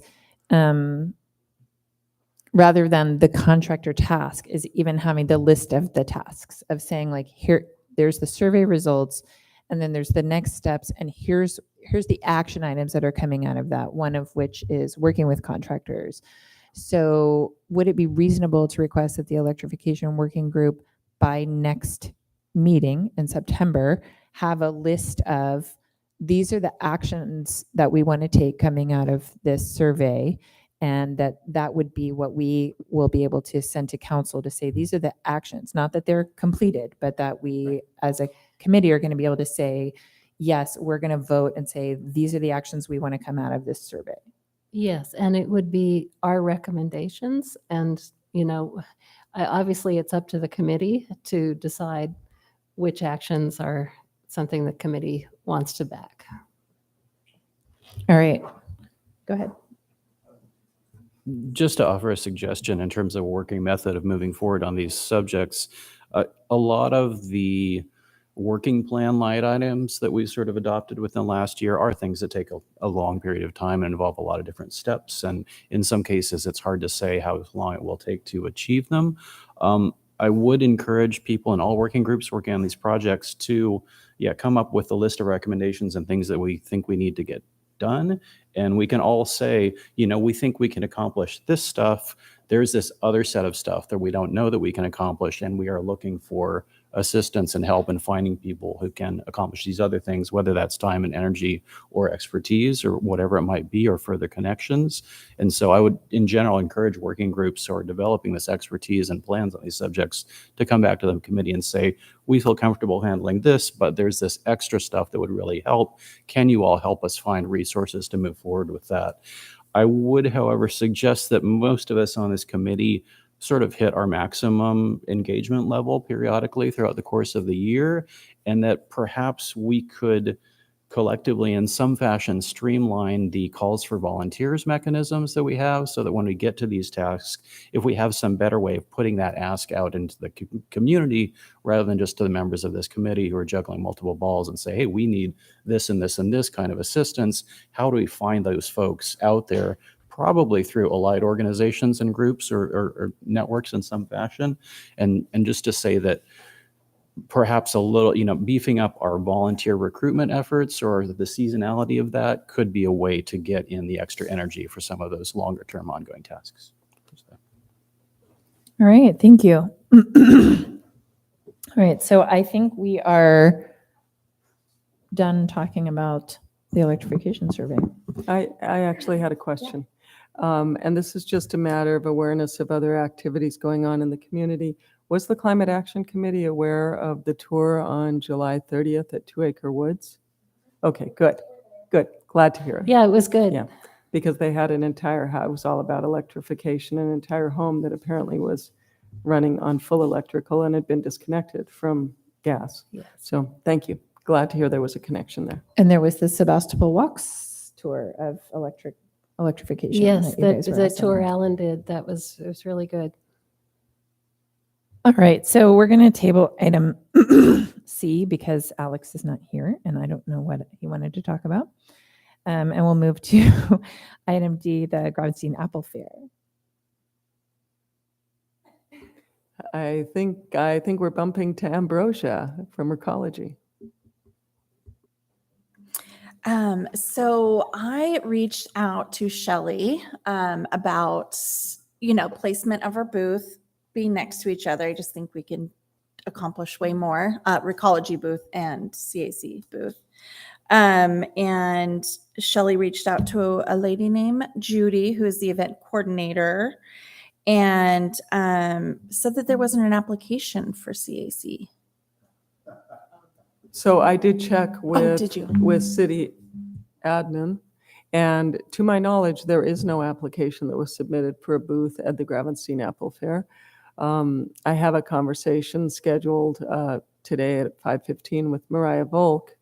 rather than the contractor task, is even having the list of the tasks of saying like, here, there's the survey results, and then there's the next steps, and here's the action items that are coming out of that, one of which is working with contractors. So would it be reasonable to request that the electrification working group by next meeting in September have a list of, these are the actions that we want to take coming out of this survey, and that would be what we will be able to send to council to say, these are the actions, not that they're completed, but that we as a committee are going to be able to say, yes, we're going to vote and say, these are the actions we want to come out of this survey. Yes, and it would be our recommendations, and, obviously it's up to the committee to decide which actions are something the committee wants to back. All right, go ahead. Just to offer a suggestion in terms of a working method of moving forward on these subjects, a lot of the working plan light items that we've sort of adopted within last year are things that take a long period of time and involve a lot of different steps. And in some cases, it's hard to say how long it will take to achieve them. I would encourage people in all working groups working on these projects to, come up with a list of recommendations and things that we think we need to get done. And we can all say, we think we can accomplish this stuff. There's this other set of stuff that we don't know that we can accomplish, and we are looking for assistance and help in finding people who can accomplish these other things, whether that's time and energy or expertise or whatever it might be, or further connections. And so I would, in general, encourage working groups who are developing this expertise and plans on these subjects to come back to the committee and say, we feel comfortable handling this, but there's this extra stuff that would really help. Can you all help us find resources to move forward with that? I would, however, suggest that most of us on this committee sort of hit our maximum engagement level periodically throughout the course of the year, and that perhaps we could collectively in some fashion streamline the calls for volunteers mechanisms that we have, so that when we get to these tasks, if we have some better way of putting that ask out into the community rather than just to the members of this committee who are juggling multiple balls and say, hey, we need this and this and this kind of assistance, how do we find those folks out there? Probably through allied organizations and groups or networks in some fashion. And just to say that perhaps a little, beefing up our volunteer recruitment efforts or the seasonality of that could be a way to get in the extra energy for some of those longer term ongoing tasks. All right, thank you. All right, so I think we are done talking about the electrification survey. I actually had a question. And this is just a matter of awareness of other activities going on in the community. Was the Climate Action Committee aware of the tour on July 30th at Two Acre Woods? Okay, good, good. Glad to hear it. Yeah, it was good. Yeah, because they had an entire house all about electrification, an entire home that apparently was running on full electrical and had been disconnected from gas. Yes. So thank you. Glad to hear there was a connection there. And there was the Sebastopol Walks tour of electrification. Yes, that you guys were the also tour on. Alan did, it was really good. All right, so we're going to table item C because Alex is not here and I don't know what he wanted to talk about. And we'll move to item D, the Gravenstein Apple Fair. I think we're bumping to Ambrosia from Recology. So I reached out to Shelley about, placement of our booth being next to each other. I just think we can accomplish way more, Recology booth and CAC booth. And Shelley reached out to a lady named Judy, who is the event coordinator, and said that there wasn't an application for CAC. So I did check did you? with city admin, and to my knowledge, there is no application that was submitted for a booth at the Gravenstein Apple Fair. I have a conversation scheduled today at 5:15 with Mariah Volk.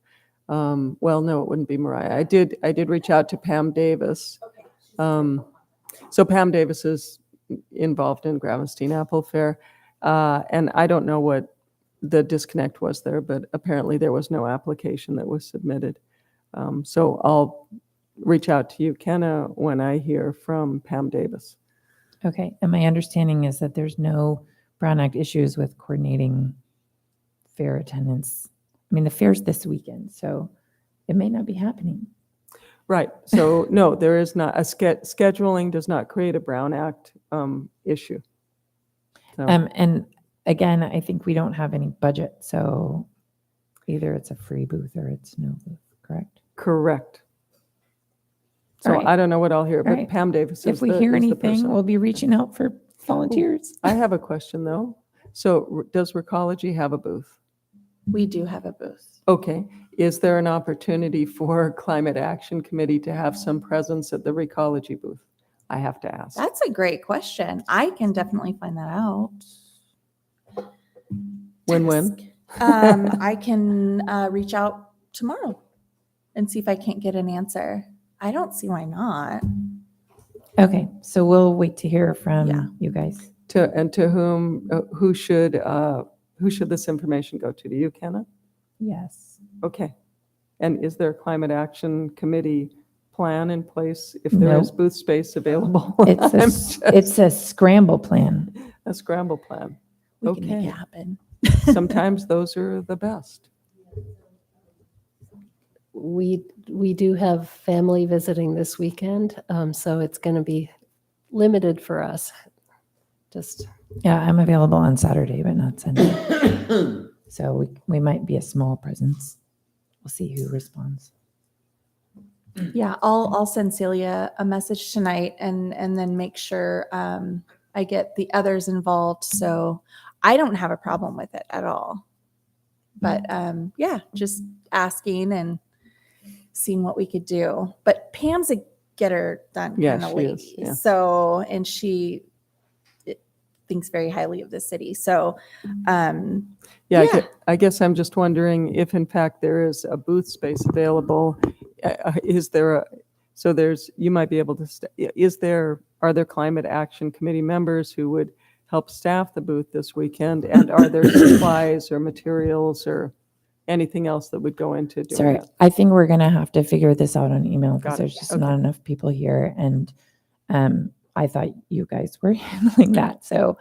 Well, no, it wouldn't be Mariah. I did reach out to Pam Davis. So Pam Davis is involved in Gravenstein Apple Fair, and I don't know what the disconnect was there, but apparently there was no application that was submitted. So I'll reach out to you, Kenna, when I hear from Pam Davis. Okay, and my understanding is that there's no Brown Act issues with coordinating fair attendance. I mean, the fair's this weekend, so it may not be happening. Right. So no, there is not a scheduling does not create a Brown Act issue. So, And again, I think we don't have any budget, so either it's a free booth or it's no booth, correct? correct. So All right. I don't know what I'll hear, but right. Pam Davis is If we the- hear is the anything, person. we'll be reaching out for volunteers. I have a question though. So does Recology have a booth? We do have a booth. Okay. Is there an opportunity for Climate Action Committee to have some presence at the Recology booth? I have to ask. That's a great question. I can definitely find that out. When? I can reach out tomorrow and see if I can't get an answer. I don't see why not. Okay, so we'll wait to hear from Yeah. you guys. To whom, who should this information go to? Do you, Kenna? Yes. Okay. And is there a Climate Action Committee plan in place if there No. is booth space available? It's I'm a, just- it's a scramble plan. a scramble plan. We can make Okay. it happen. Sometimes those are the best. We do have family visiting this weekend, so it's going to be limited for us. Just, Yeah, I'm available on Saturday, but not Sunday. So we might be a small presence. We'll see who responds. Yeah, I'll send Celia a message tonight and then make sure I get the others involved. So I don't have a problem with it at all. But yeah, just asking and seeing what we could do. But Pam's a getter done Yeah, kind of she lady. is, yeah. So, and she thinks very highly of the city. So, Yeah, Yeah. I guess I'm just wondering if in fact there is a booth space available. You might be able to, are there Climate Action Committee members who would help staff the booth this weekend? And are there supplies or materials or anything else that would go into doing Sorry, it? I think we're going to have to figure this out on email Got because it. there's just Okay. not enough people here. And I thought you guys were handling that. So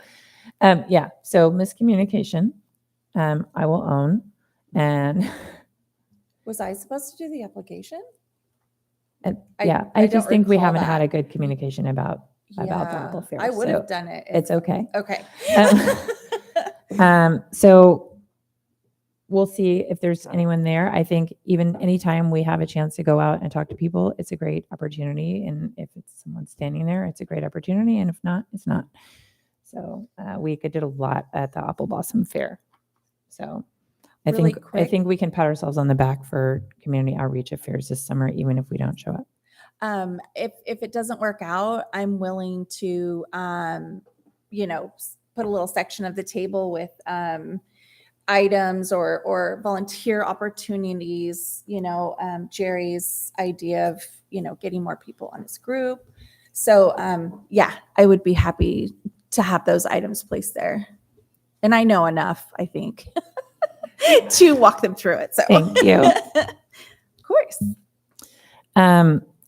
yeah, so miscommunication, I will own. And was I supposed to do the application? I yeah, don't I just think we recall haven't had that. a good communication about the Yeah, Apple Fair. I would so have done it. It's okay. Okay. So we'll see if there's anyone there. I think even anytime we have a chance to go out and talk to people, it's a great opportunity. And if it's someone standing there, it's a great opportunity. And if not, it's not. So we did a lot at the Apple Blossom Fair. So I Really quick. think we can pat ourselves on the back for community outreach at fairs this summer, even if we don't show up. If it doesn't work out, I'm willing to, put a little section of the table with items or volunteer opportunities. Jerry's idea of getting more people on his group. So I would be happy to have those items placed there, and I know enough, I think, to walk them through it. So Thank you. of course.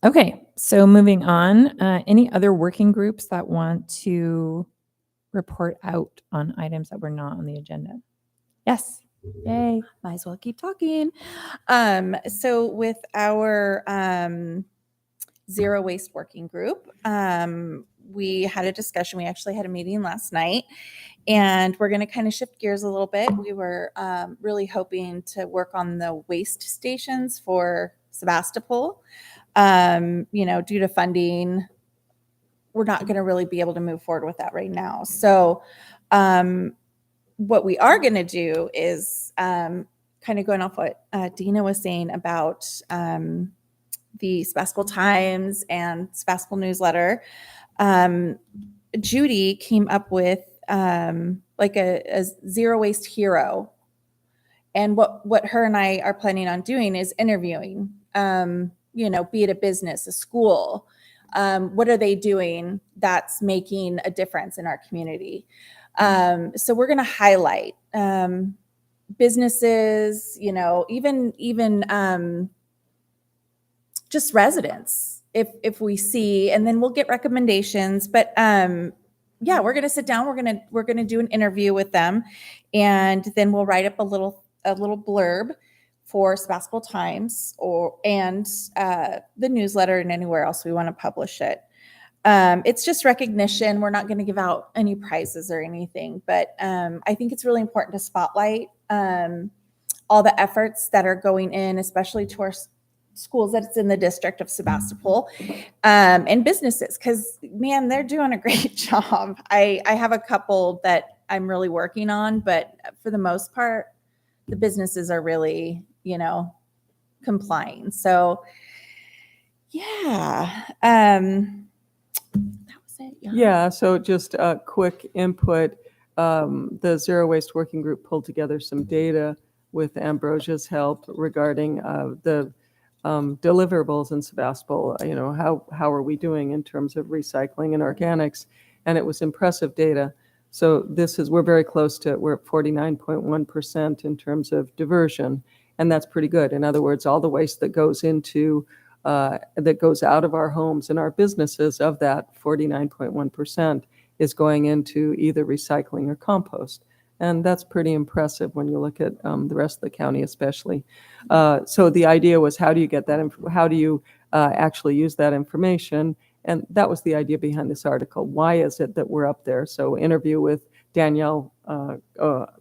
Okay, so moving on, any other working groups that want to report out on items that were not on the agenda? Yes. Yay. Might as well keep talking. So with our zero waste working group, we had a discussion. We actually had a meeting last night, and we're going to kind of shift gears a little bit. We were really hoping to work on the waste stations for Sebastopol. Due to funding, we're not going to really be able to move forward with that right now. So what we are going to do is kind of going off what Dina was saying about the Sebastopol Times and Sebastopol newsletter. Judy came up with like a zero waste hero. And what her and I are planning on doing is interviewing, be it a business, a school. What are they doing that's making a difference in our community? So we're going to highlight businesses, even just residents, if we see, and then we'll get recommendations. But we're going to sit down. We're going to do an interview with them, and then we'll write up a little blurb for Sebastopol Times and the newsletter and anywhere else we want to publish it. It's just recognition. We're not going to give out any prizes or anything, but I think it's really important to spotlight all the efforts that are going in, especially to our schools that's in the district of Sebastopol, and businesses, because man, they're doing a great job. I have a couple that I'm really working on, but for the most part, the businesses are really, complying. So that was it. Yeah, so just a quick input. The Zero Waste Working Group pulled together some data with Ambrosia's help regarding the deliverables in Sebastopol. How are we doing in terms of recycling and organics? And it was impressive data. So we're very close to it. We're at 49.1% in terms of diversion, and that's pretty good. In other words, all the waste that goes out of our homes and our businesses, of that 49.1% is going into either recycling or compost. And that's pretty impressive when you look at the rest of the county, especially. So the idea was, how do you get that? How do you actually use that information? And that was the idea behind this article. Why is it that we're up there? So interview with Danielle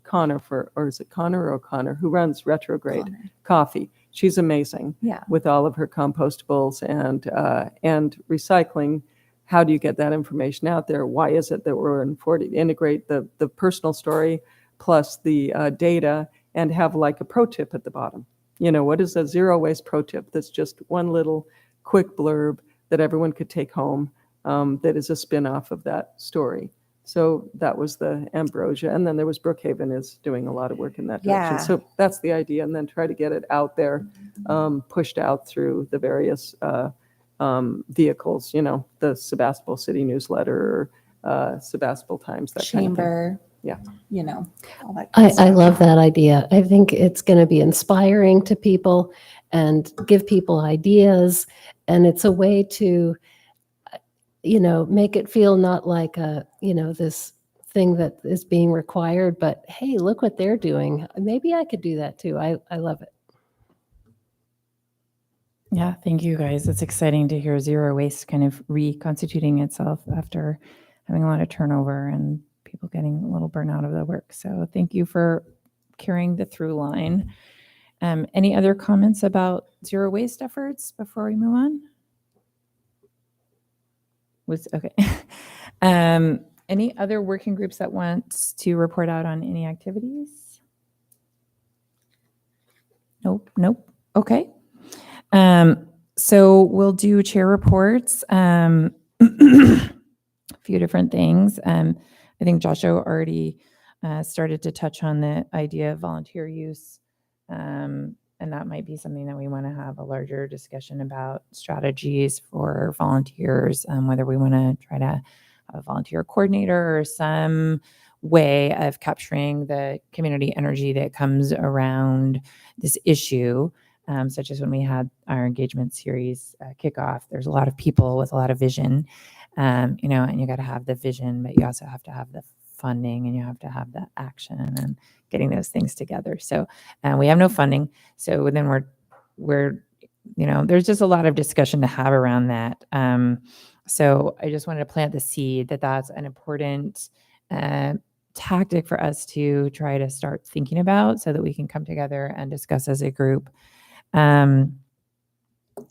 Connor, or is it Connor or O'Connor, who runs Retrograde Coffee. She's amazing. Yeah. With all of her compostables and recycling. How do you get that information out there? Why is it that we're integrate the personal story plus the data and have like a pro tip at the bottom? What is a zero waste pro tip? That's just one little quick blurb that everyone could take home, that is a spin-off of that story. So that was the Ambrosia. And then there was Brookhaven is doing a lot of work in that direction. Yeah. So that's the idea. And then try to get it out there, pushed out through the various vehicles, the Sebastopol City Newsletter, Sebastopol Times, that Chamber. Yeah. All that kind of I stuff. love that idea. I think it's going to be inspiring to people and give people ideas. And it's a way to, make it feel not like this thing that is being required, but hey, look what they're doing. Maybe I could do that too. I love it. Yeah, thank you guys. It's exciting to hear zero waste kind of reconstituting itself after having a lot of turnover and people getting a little burnt out of the work. So thank you for carrying the through line. Any other comments about zero waste efforts before we move on? Okay. Any other working groups that want to report out on any activities? Nope. Okay. So we'll do chair reports. A few different things. I think Joshua already started to touch on the idea of volunteer use. And that might be something that we want to have a larger discussion about, strategies for volunteers, whether we want to try to have a volunteer coordinator or some way of capturing the community energy that comes around this issue, such as when we had our engagement series kickoff. There's a lot of people with a lot of vision, and you got to have the vision, but you also have to have the funding, and you have to have the action and getting those things together. So we have no funding. So then we're there's just a lot of discussion to have around that. So I just wanted to plant the seed that that's an important tactic for us to try to start thinking about, so that we can come together and discuss as a group.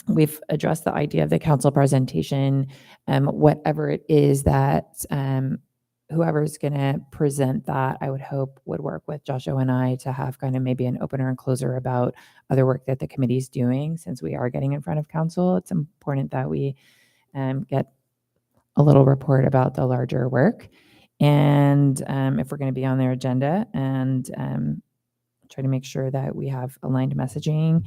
We've addressed the idea of the council presentation, whatever it is that whoever's going to present that, I would hope would work with Joshua and I to have kind of maybe an opener and closer about other work that the committee's doing. Since we are getting in front of council, it's important that we get a little report about the larger work. And if we're going to be on their agenda, and try to make sure that we have aligned messaging.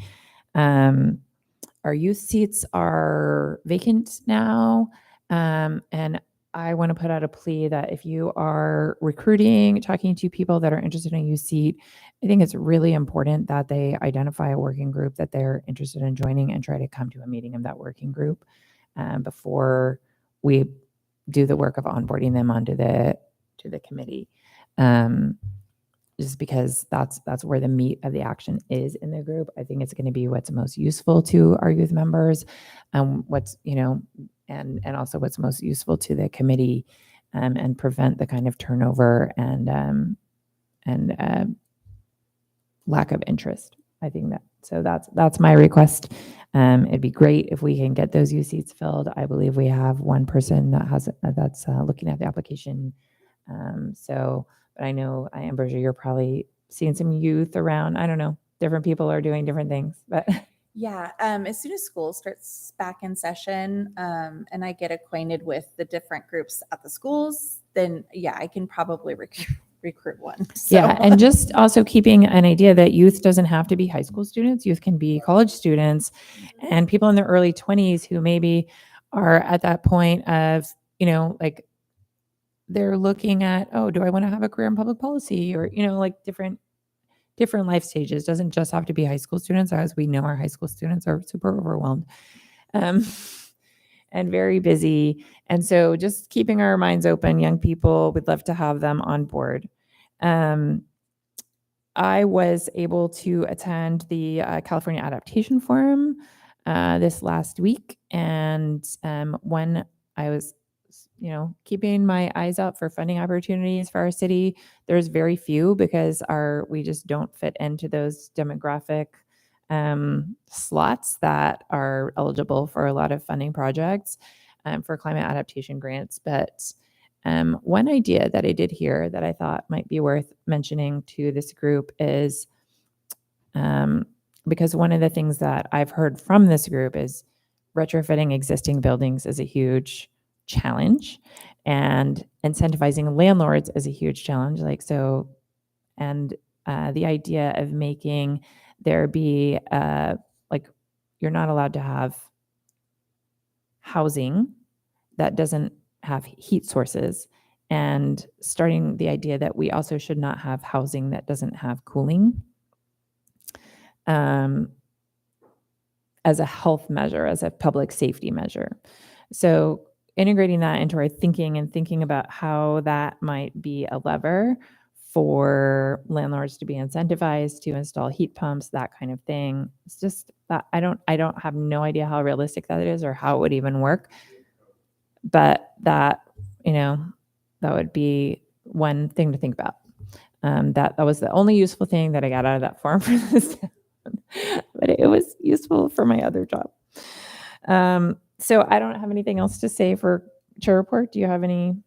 Our youth seats are vacant now. And I want to put out a plea that if you are recruiting, talking to people that are interested in a youth seat, I think it's really important that they identify a working group that they're interested in joining and try to come to a meeting of that working group before we do the work of onboarding them onto the committee. Just because that's where the meat of the action is in the group. I think it's going to be what's most useful to our youth members, what's and also what's most useful to the committee, and prevent the kind of turnover and lack of interest. I think that's my request. It'd be great if we can get those youth seats filled. I believe we have one person that's looking at the application. But I know, Ambrosia, you're probably seeing some youth around. I don't know. Different people are doing different things, but Yeah. As soon as school starts back in session, and I get acquainted with the different groups at the schools, then yeah, I can probably recruit one. So. yeah. And just also keeping an idea that youth doesn't have to be high school students. Youth can be college students and people in their early 20s who maybe are at that point of, like they're looking at, oh, do I want to have a career in public policy, or, like different life stages. Doesn't just have to be high school students. As we know, our high school students are super overwhelmed and very busy. And so just keeping our minds open, young people, we'd love to have them on board. I was able to attend the California Adaptation Forum this last week. And when I was keeping my eyes out for funding opportunities for our city, there's very few because we just don't fit into those demographic slots that are eligible for a lot of funding projects for climate adaptation grants. But one idea that I did hear that I thought might be worth mentioning to this group is because one of the things that I've heard from this group is retrofitting existing buildings is a huge challenge, and incentivizing landlords is a huge challenge. The idea of making there be you're not allowed to have housing that doesn't have heat sources, and starting the idea that we also should not have housing that doesn't have cooling as a health measure, as a public safety measure. So integrating that into our thinking and thinking about how that might be a lever for landlords to be incentivized to install heat pumps, that kind of thing. It's just that I don't have no idea how realistic that is or how it would even work. But that would be one thing to think about. That was the only useful thing that I got out of that form for this. But it was useful for my other job. So I don't have anything else to say for chair report. Do you have any?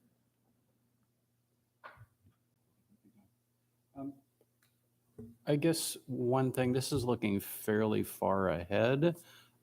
I guess one thing, this is looking fairly far ahead,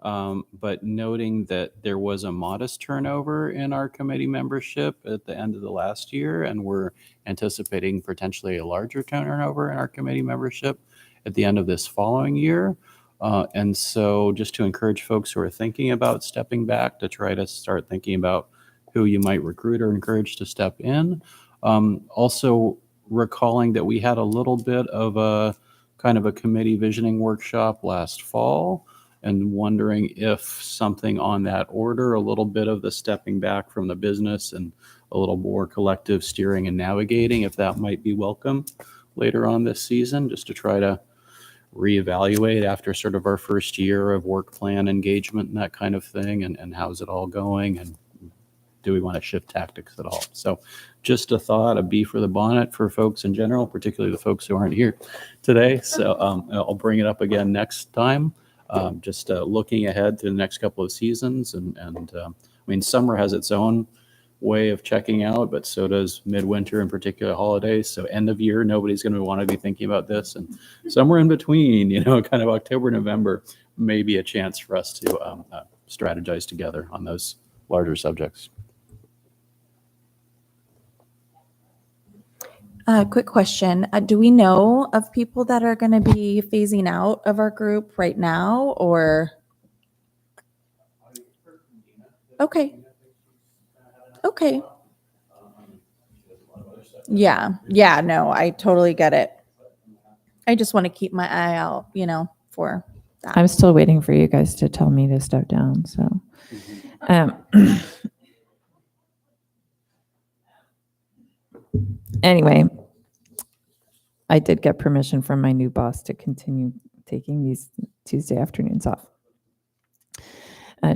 but noting that there was a modest turnover in our committee membership at the end of the last year, and we're anticipating potentially a larger turnover in our committee membership at the end of this following year. And so just to encourage folks who are thinking about stepping back to try to start thinking about who you might recruit or encourage to step in. Also recalling that we had a little bit of a kind of a committee visioning workshop last fall, and wondering if something on that order, a little bit of the stepping back from the business and a little more collective steering and navigating, if that might be welcome later on this season, just to try to reevaluate after sort of our first year of work plan engagement and that kind of thing, and how's it all going, and do we want to shift tactics at all? So just a thought, a bee for the bonnet for folks in general, particularly the folks who aren't here today. So I'll bring it up again next time. Just looking ahead to the next couple of seasons. And I mean, summer has its own way of checking out, but so does midwinter, in particular holidays. So end of year, nobody's going to want to be thinking about this. And somewhere in between, kind of October, November, may be a chance for us to strategize together on those larger subjects. Quick question. Do we know of people that are going to be phasing out of our group right now, or? Okay. Okay. Yeah, no, I totally get it. I just want to keep my eye out, for that. I'm still waiting for you guys to tell me to step down. So, anyway, I did get permission from my new boss to continue taking these Tuesday afternoons off,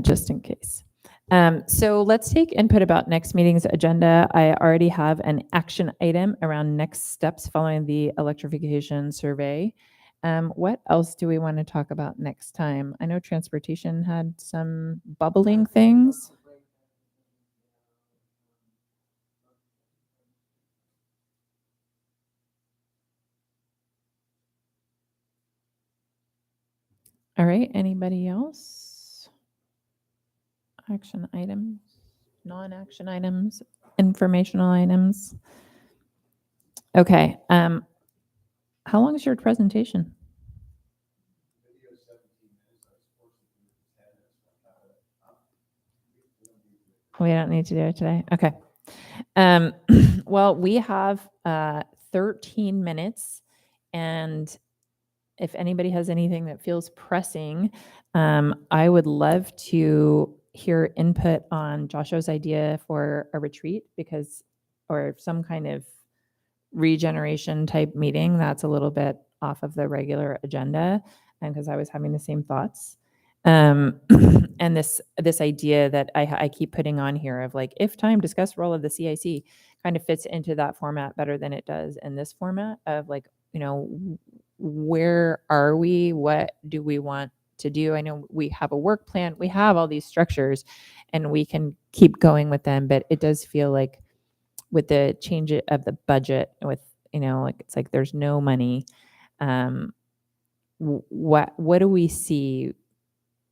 just in case. So let's take input about next meeting's agenda. I already have an action item around next steps following the electrification survey. What else do we want to talk about next time? I know transportation had some bubbling things. All right, anybody else? Action items, non-action items, informational items. Okay, how long is your presentation? We don't need to do it today. Okay. Well, we have 13 minutes, and if anybody has anything that feels pressing, I would love to hear input on Joshua's idea for a retreat, or some kind of regeneration type meeting that's a little bit off of the regular agenda, and because I was having the same thoughts. And this idea that I keep putting on here of like, if time, discuss role of the CIC, kind of fits into that format better than it does in this format of like, where are we? What do we want to do? I know we have a work plan. We have all these structures and we can keep going with them, but it does feel like with the change of the budget with, it's like there's no money. What do we see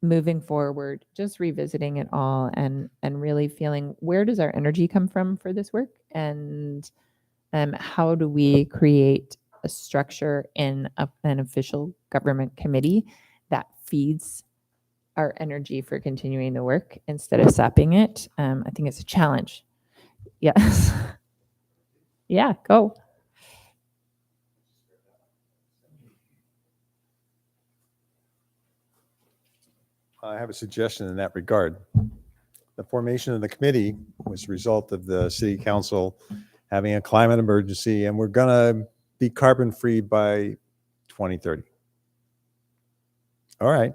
moving forward, just revisiting it all and really feeling where does our energy come from for this work? And how do we create a structure in an official government committee that feeds our energy for continuing the work instead of sapping it? I think it's a challenge. Yes. Yeah, go. I have a suggestion in that regard. The formation of the committee was a result of the city council having a climate emergency, and we're going to be carbon free by 2030. All right.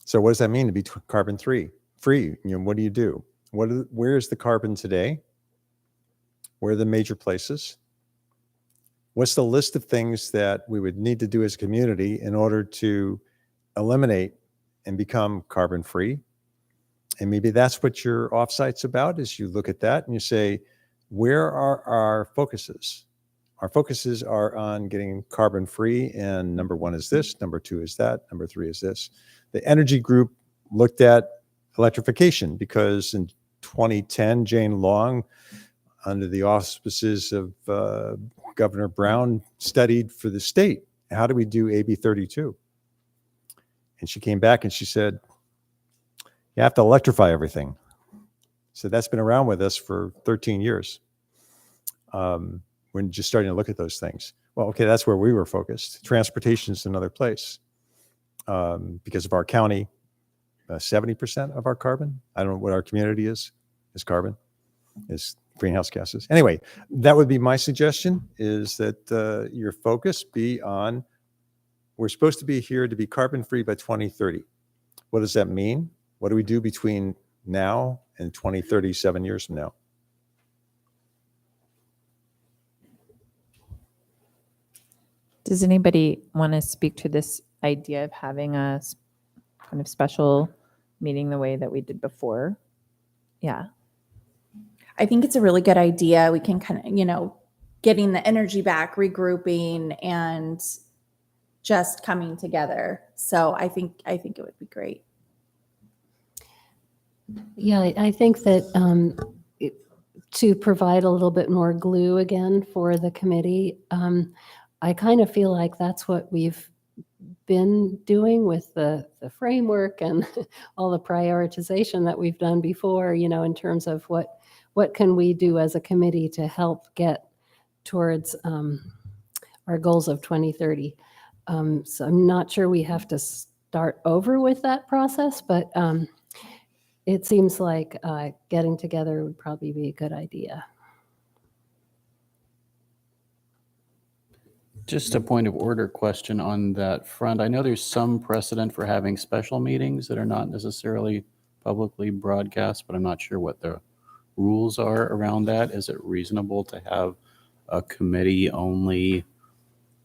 So what does that mean to be carbon free? What do you do? Where is the carbon today? Where are the major places? what's the list of things that we would need to do as a community in order to eliminate and become carbon free? And maybe that's what your offsite's about, is you look at that and you say, where are our focuses? Our focuses are on getting carbon free, and number one is this, number two is that, number three is this. The energy group looked at electrification because in 2010, Jane Long, under the auspices of Governor Brown, studied for the state, how do we do AB 32? And she came back and she said, you have to electrify everything. So that's been around with us for 13 years. We're just starting to look at those things. Well, okay, that's where we were focused. Transportation is another place. Because of our county, 70% of our carbon, I don't know what our community is carbon, is greenhouse gases. Anyway, that would be my suggestion, is that your focus be on, we're supposed to be here to be carbon free by 2030. What does that mean? What do we do between now and 2030, 7 years from now? Does anybody want to speak to this idea of having a kind of special meeting the way that we did before? Yeah. I think it's a really good idea. We can kind of, getting the energy back, regrouping, and just coming together. So I think it would be great. Yeah, I think that to provide a little bit more glue again for the committee, I kind of feel like that's what we've been doing with the framework and all the prioritization that we've done before, in terms of what can we do as a committee to help get towards our goals of 2030. So I'm not sure we have to start over with that process, but it seems like getting together would probably be a good idea. Just a point of order question on that front. I know there's some precedent for having special meetings that are not necessarily publicly broadcast, but I'm not sure what the rules are around that. Is it reasonable to have a committee-only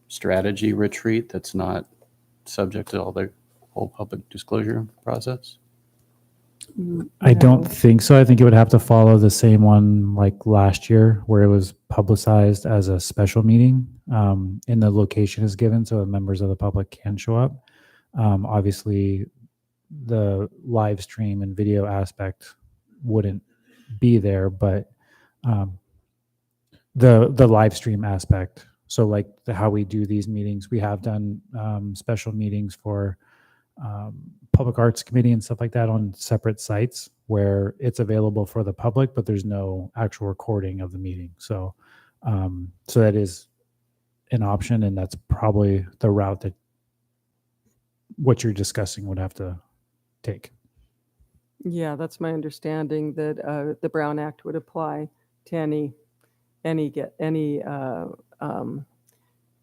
strategy retreat that's not subject to all the whole public disclosure process? I don't think so. I think it would have to follow the same one like last year, where it was publicized as a special meeting, and the location is given so that members of the public can show up. Obviously, the live stream and video aspect wouldn't be there, but the live stream aspect. So like how we do these meetings, we have done special meetings for public arts committee and stuff like that on separate sites where it's available for the public, but there's no actual recording of the meeting. So that is an option, and that's probably the route that what you're discussing would have to take. Yeah, that's my understanding, that the Brown Act would apply to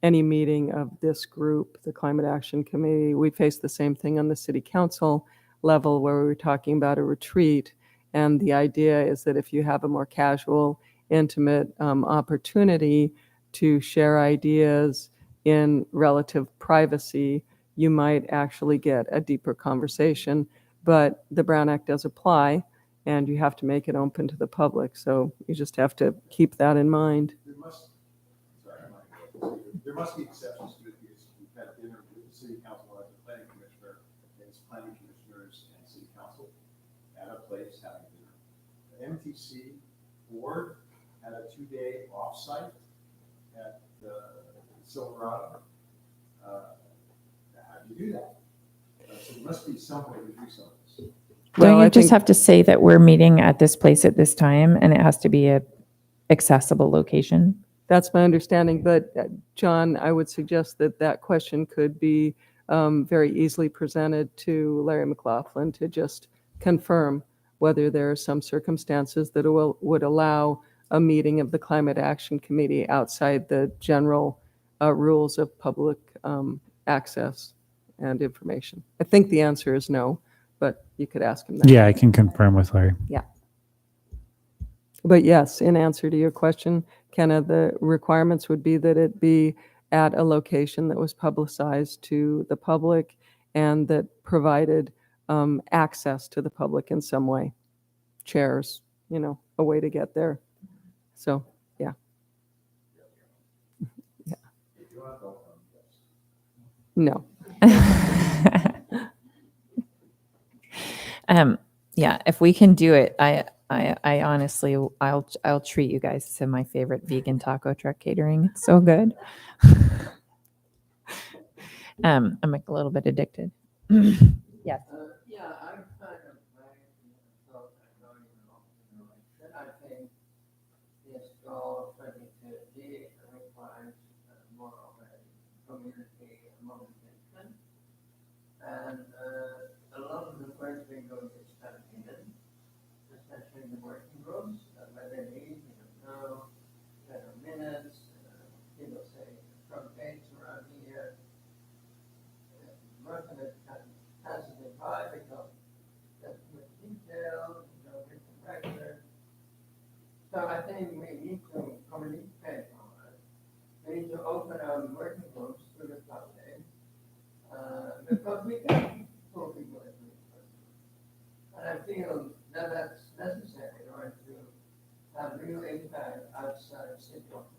any meeting of this group, the Climate Action Committee. We face the same thing on the city council level, where we were talking about a retreat. And the idea is that if you have a more casual, intimate opportunity to share ideas in relative privacy, you might actually get a deeper conversation. But the Brown Act does apply, and you have to make it open to the public. So you just have to keep that in mind. There must be exceptions to it, because we've had dinner with the city council as a planning commissioner, against planning commissioners and city council at a place having dinner. The MTC board had a 2-day offsite at Silverado. How do you do that? So there must be some way to do some of this. Don't Well, you I just think- have to say that we're meeting at this place at this time, and it has to be a accessible location? That's my understanding, but John, I would suggest that question could be very easily presented to Larry McLaughlin to just confirm whether there are some circumstances that would allow a meeting of the Climate Action Committee outside the general rules of public access and information. I think the answer is no, but you could ask him that. Yeah, I can confirm with Larry. But yes, in answer to your question, Kenna, the requirements would be that it be at a location that was publicized to the public and that provided access to the public in some way. Chairs, a way to get there. So, yeah. Yeah. No. Yeah, if we can do it, I honestly, I'll treat you guys to my favorite vegan taco truck catering. It's so good. I'm like a little bit addicted. Yes. Yeah, I'm kind of like, so I think this goal 2030 requires more of a community mobilization. And a lot of the work we go is starting in, especially the working groups, where they meet, know, there are minutes, people say front page around here. Most of it has to be high because that's with detail, with the record. So I think we need to communicate on it. We need to open our working groups to the public because we can talk people into it. And I feel that that's necessary in order to have real impact outside city operation.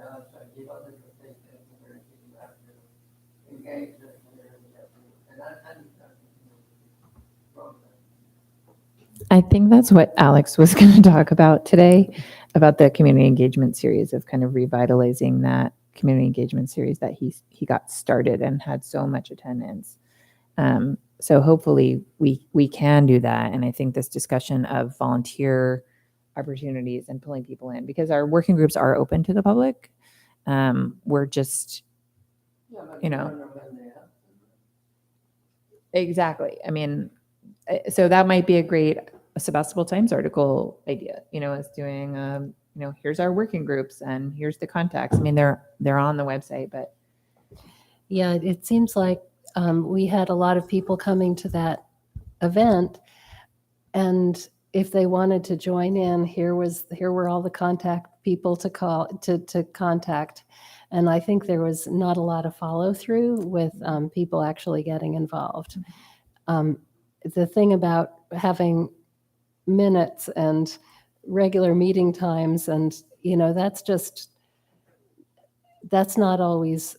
Outside the other things that you have to engage the community, and that's I think that's what Alex was going to talk about today, about the community engagement series, of kind of revitalizing that community engagement series that he got started and had so much attendance. So hopefully we can do that. And I think this discussion of volunteer opportunities and pulling people in, because our working groups are open to the public. We're just, exactly. I mean, so that might be a great Sebastopol Times article idea, is doing, here's our working groups and here's the contacts. I mean, they're on the website, but. Yeah, it seems like we had a lot of people coming to that event, and if they wanted to join in, here were all the contact people to call to contact, and I think there was not a lot of follow through with people actually getting involved. The thing about having minutes and regular meeting times, and that's not always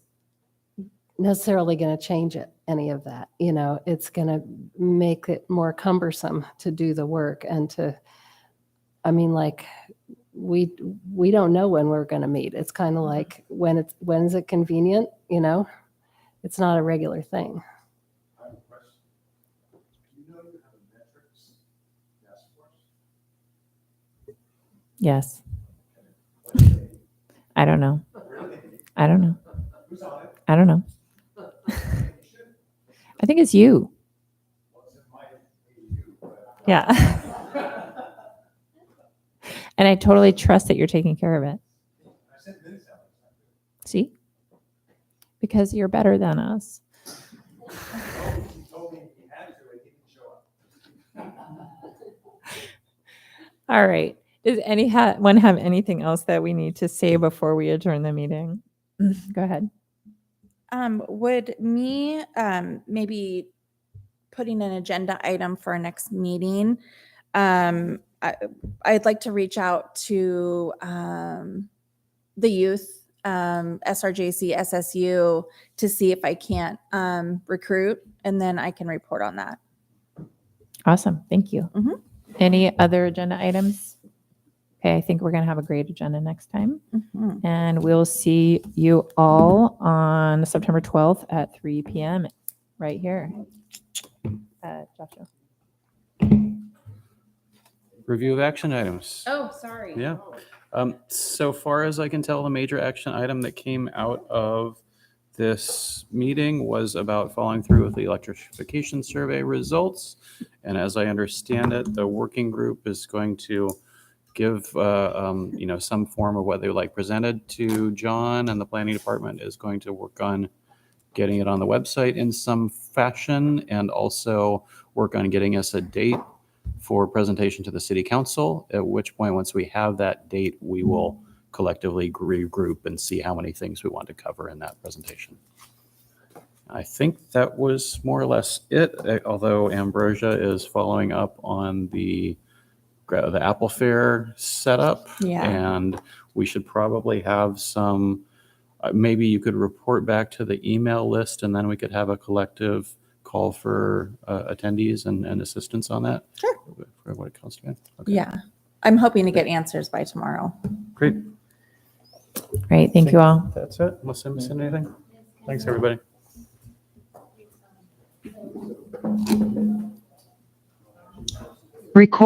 necessarily going to change any of that. It's going to make it more cumbersome to do the work and we don't know when we're going to meet. It's kind of like when's it convenient, it's not a regular thing. I have a question. Do you know you have a metrics task force? Yes. I don't know. I don't know. Who's on it? I don't know. I think it's you. Well, it might be you, but Yeah. And I totally trust that you're taking care of it. I sent minutes out. See? Because you're better than us. He told me he had to, and he didn't show up. All right. Does anyone have anything else that we need to say before we adjourn the meeting? Go ahead. Would me maybe putting an agenda item for our next meeting, I'd like to reach out to the youth, SRJC, SSU, to see if I can't recruit, and then I can report on that. Awesome. Thank you. Mhm. Any other agenda items? Okay, I think we're going to have a great agenda next time. Mhm. And we'll see you all on September 12th at 3 p.m. right here at Joshua. Review of action items. Oh, sorry. Yeah. So far as I can tell, the major action item that came out of this meeting was about following through with the electrification survey results. And as I understand it, the working group is going to give some form of what they would like presented to John, and the planning department is going to work on getting it on the website in some fashion, and also work on getting us a date for presentation to the city council, at which point, once we have that date, we will collectively regroup and see how many things we want to cover in that presentation. I think that was more or less it, although Ambrosia is following up on the Apple Fair setup. Yeah. And we should probably have some, maybe you could report back to the email list, and then we could have a collective call for attendees and assistance on that. Sure. For what it comes to. Okay. Yeah. I'm hoping to get answers by tomorrow. Great. Great. Thank you all. That's it. Unless I'm missing anything. Thanks, everybody. Record.